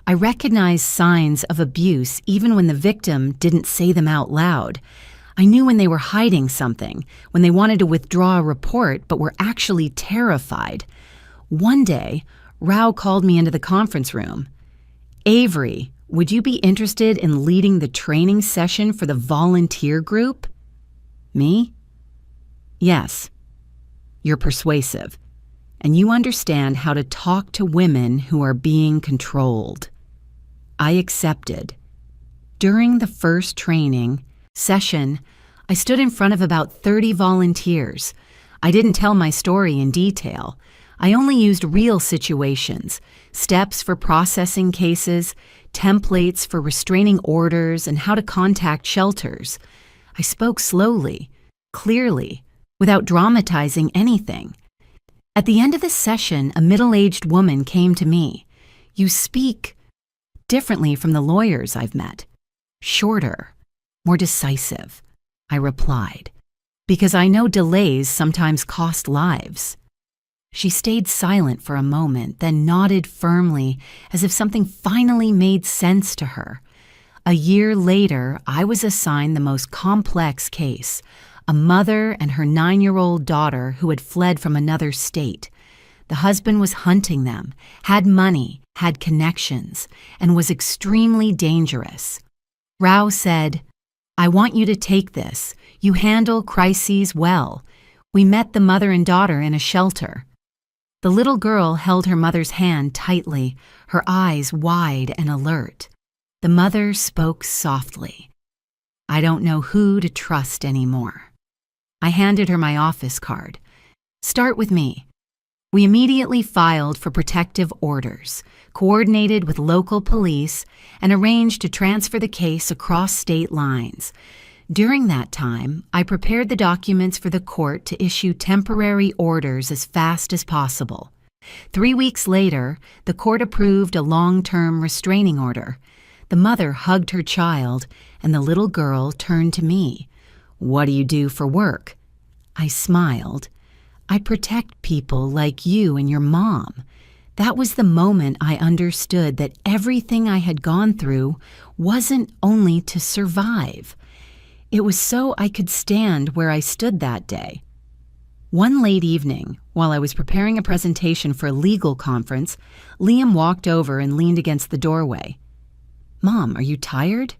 I recognized signs of abuse even when the victim didn't say them out loud. I knew when they were hiding something, when they wanted to withdraw a report but were actually terrified. One day, Rao called me into the conference room. "Avery, would you be interested in leading the training session for the volunteer group?" "Me?" "Yes. You're persuasive, and you understand how to talk to women who are being controlled." I accepted. During the first training session, I stood in front of about 30 volunteers. I didn't tell my story in detail. I only used real situations, steps for processing cases, templates for restraining orders, and how to contact shelters. I spoke slowly, clearly, without dramatizing anything. At the end of the session, a middle-aged woman came to me. "You speak differently from the lawyers I've met. Shorter, more decisive," I replied, "because I know delays sometimes cost lives." She stayed silent for a moment, then nodded firmly as if something finally made sense to her. A year later, I was assigned the most complex case, a mother and her 9-year-old daughter who had fled from another state. The husband was hunting them, had money, had connections, and was extremely dangerous. Rao said, "I want you to take this. You handle crises well." We met the mother and daughter in a shelter. The little girl held her mother's hand tightly, her eyes wide and alert. The mother spoke softly. "I don't know who to trust anymore." I handed her my office card. "Start with me." We immediately filed for protective orders, coordinated with local police, and arranged to transfer the case across state lines. During that time, I prepared the documents for the court to issue temporary orders as fast as possible. 3 weeks later, the court approved a long-term restraining order. The mother hugged her child, and the little girl turned to me. "What do you do for work?" I smiled. "I protect people like you and your mom." That was the moment I understood that everything I had gone through wasn't only to survive. It was so I could stand where I stood that day. One late evening, while I was preparing a presentation for a legal conference, Liam walked over and leaned against the doorway. "Mom, are you tired?"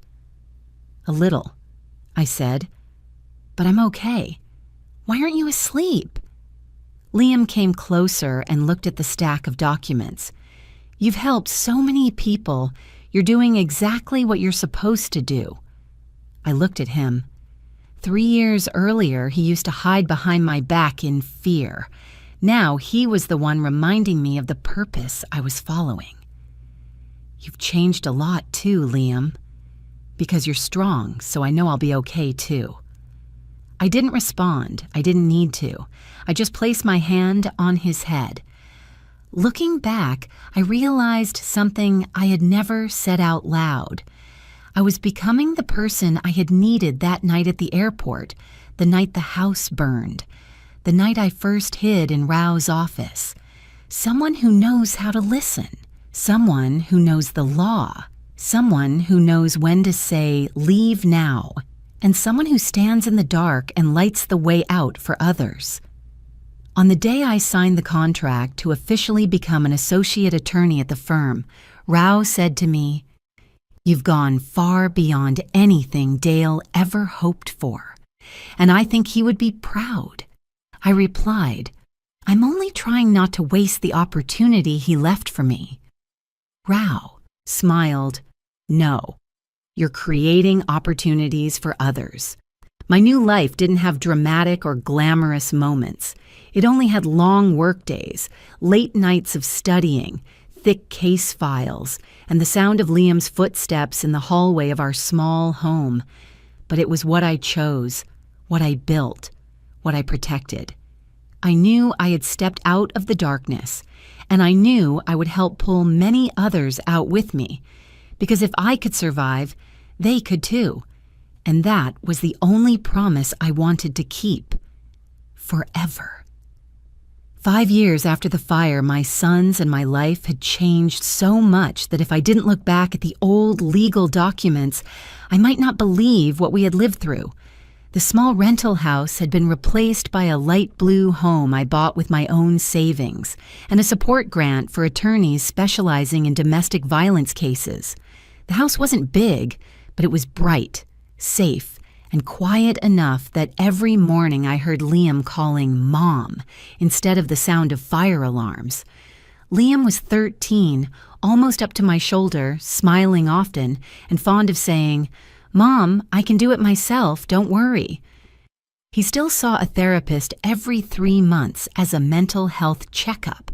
"A little," I said, "but I'm okay." "Why aren't you asleep?" Liam came closer and looked at the stack of documents. "You've helped so many people. You're doing exactly what you're supposed to do." I looked at him. 3 years earlier, he used to hide behind my back in fear. Now he was the one reminding me of the purpose I was following. "You've changed a lot too, Liam. Because you're strong, so I know I'll be okay too." I didn't respond. I didn't need to. I just placed my hand on his head. Looking back, I realized something I had never said out loud. I was becoming the person I had needed that night at the airport, the night the house burned, the night I first hid in Rao's office. Someone who knows how to listen, someone who knows the law, someone who knows when to say, "Leave now," and someone who stands in the dark and lights the way out for others. On the day I signed the contract to officially become an associate attorney at the firm, Rao said to me, "You've gone far beyond anything Dale ever hoped for, and I think he would be proud." I replied, "I'm only trying not to waste the opportunity he left for me." Rao smiled, "No, you're creating opportunities for others." My new life didn't have dramatic or glamorous moments. It only had long workdays, late nights of studying, thick case files, and the sound of Liam's footsteps in the hallway of our small home. But it was what I chose, what I built, what I protected. I knew I had stepped out of the darkness, and I knew I would help pull many others out with me, because if I could survive, they could too. And that was the only promise I wanted to keep. Forever. 5 years after the fire, my sons and my life had changed so much that if I didn't look back at the old legal documents, I might not believe what we had lived through. The small rental house had been replaced by a light blue home I bought with my own savings, and a support grant for attorneys specializing in domestic violence cases. The house wasn't big, but it was bright, safe, and quiet enough that every morning I heard Liam calling Mom instead of the sound of fire alarms. Liam was 13, almost up to my shoulder, smiling often, and fond of saying, "Mom, I can do it myself, don't worry." He still saw a therapist every 3 months as a mental health checkup.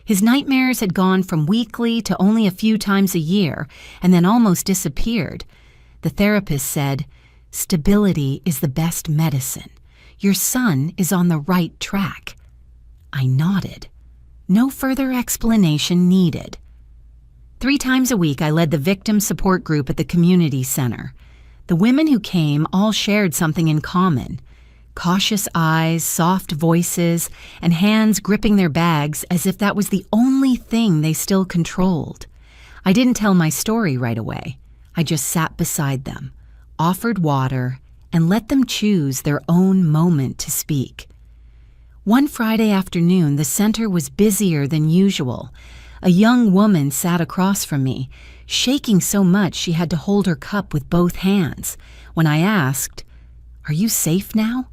His nightmares had gone from weekly to only a few times a year, and then almost disappeared. The therapist said, "Stability is the best medicine. Your son is on the right track." I nodded. No further explanation needed. 3 times a week, I led the victim support group at the community center. The women who came all shared something in common: cautious eyes, soft voices, and hands gripping their bags as if that was the only thing they still controlled. I didn't tell my story right away. I just sat beside them, offered water, and let them choose their own moment to speak. One Friday afternoon, the center was busier than usual. A young woman sat across from me, shaking so much she had to hold her cup with both hands. When I asked, "Are you safe now?"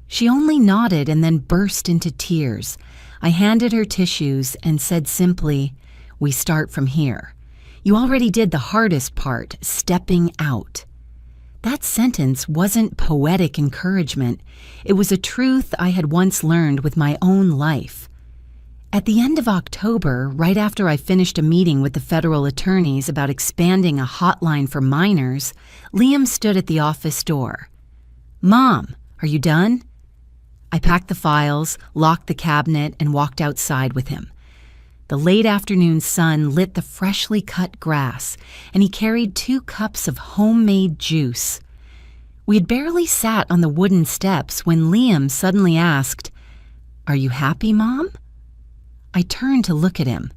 she only nodded and then burst into tears. I handed her tissues and said simply, "We start from here. You already did the hardest part, stepping out." That sentence wasn't poetic encouragement. It was a truth I had once learned with my own life. At the end of October, right after I finished a meeting with the federal attorneys about expanding a hotline for minors, Liam stood at the office door. "Mom, are you done?" I packed the files, locked the cabinet, and walked outside with him. The late afternoon sun lit the freshly cut grass, and he carried 2 cups of homemade juice. We had barely sat on the wooden steps when Liam suddenly asked, "Are you happy, Mom?" I turned to look at him.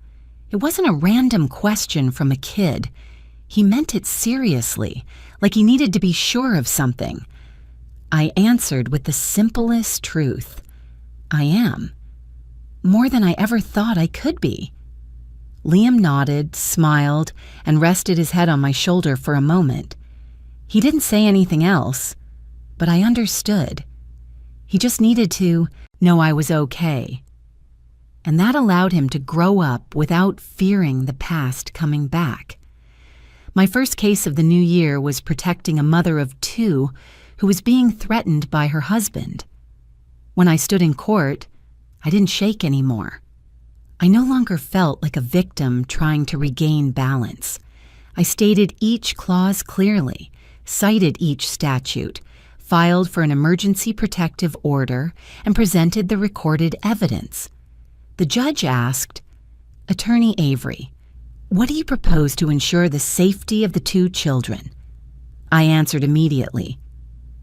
It wasn't a random question from a kid. He meant it seriously, like he needed to be sure of something. I answered with the simplest truth. I am. More than I ever thought I could be. Liam nodded, smiled, and rested his head on my shoulder for a moment. He didn't say anything else, but I understood. He just needed to know I was okay. And that allowed him to grow up without fearing the past coming back. My first case of the new year was protecting a mother of 2 who was being threatened by her husband. When I stood in court, I didn't shake anymore. I no longer felt like a victim trying to regain balance. I stated each clause clearly, cited each statute, filed for an emergency protective order, and presented the recorded evidence. The judge asked, Attorney Avery, what do you propose to ensure the safety of the 2 children? I answered immediately.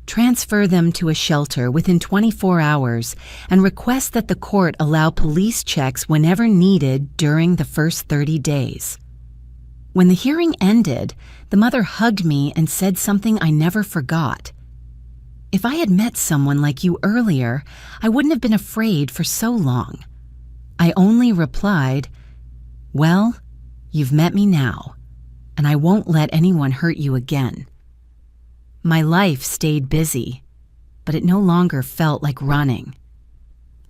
Transfer them to a shelter within 24 hours and request that the court allow police checks whenever needed during the first 30 days. When the hearing ended, the mother hugged me and said something I never forgot. If I had met someone like you earlier, I wouldn't have been afraid for so long. I only replied, well, you've met me now, and I won't let anyone hurt you again. My life stayed busy, but it no longer felt like running.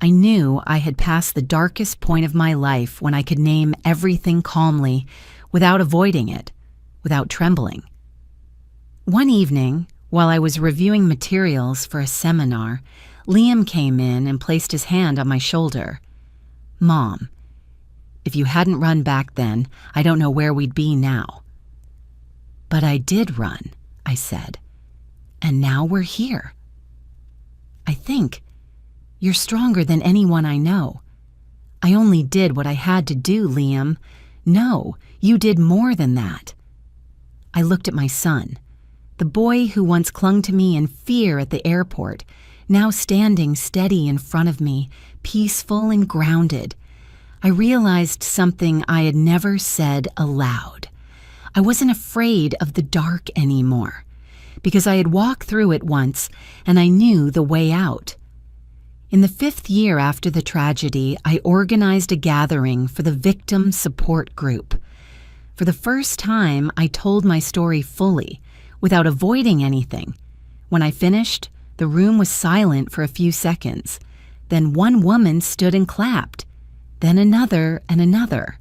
I knew I had passed the darkest point of my life when I could name everything calmly, without avoiding it, without trembling. One evening, while I was reviewing materials for a seminar, Liam came in and placed his hand on my shoulder. Mom, if you hadn't run back then, I don't know where we'd be now. But I did run, I said, and now we're here. I think you're stronger than anyone I know. I only did what I had to do, Liam. No, you did more than that. I looked at my son, the boy who once clung to me in fear at the airport, now standing steady in front of me, peaceful and grounded. I realized something I had never said aloud. I wasn't afraid of the dark anymore, because I had walked through it once and I knew the way out. In the 5th year after the tragedy, I organized a gathering for the victim support group. For the first time, I told my story fully, without avoiding anything. When I finished, the room was silent for a few seconds. Then one woman stood and clapped, then another and another,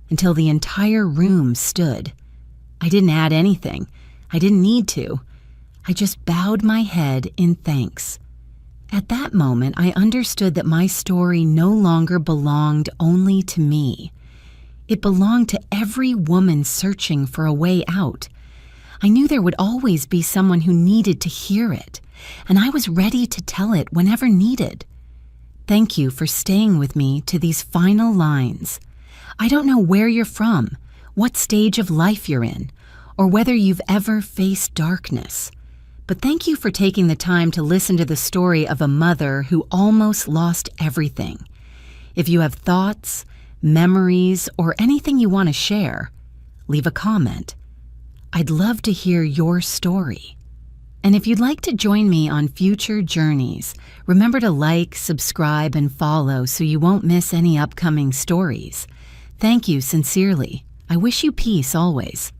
until the entire room stood. I didn't add anything. I didn't need to. I just bowed my head in thanks. At that moment, I understood that my story no longer belonged only to me. It belonged to every woman searching for a way out. I knew there would always be someone who needed to hear it, and I was ready to tell it whenever needed. Thank you for staying with me to these final lines. I don't know where you're from, what stage of life you're in, or whether you've ever faced darkness. But thank you for taking the time to listen to the story of a mother who almost lost everything. If you have thoughts, memories, or anything you want to share, leave a comment. I'd love to hear your story. And if you'd like to join me on future journeys, remember to like, subscribe, and follow so you won't miss any upcoming stories. Thank you sincerely. I wish you peace always.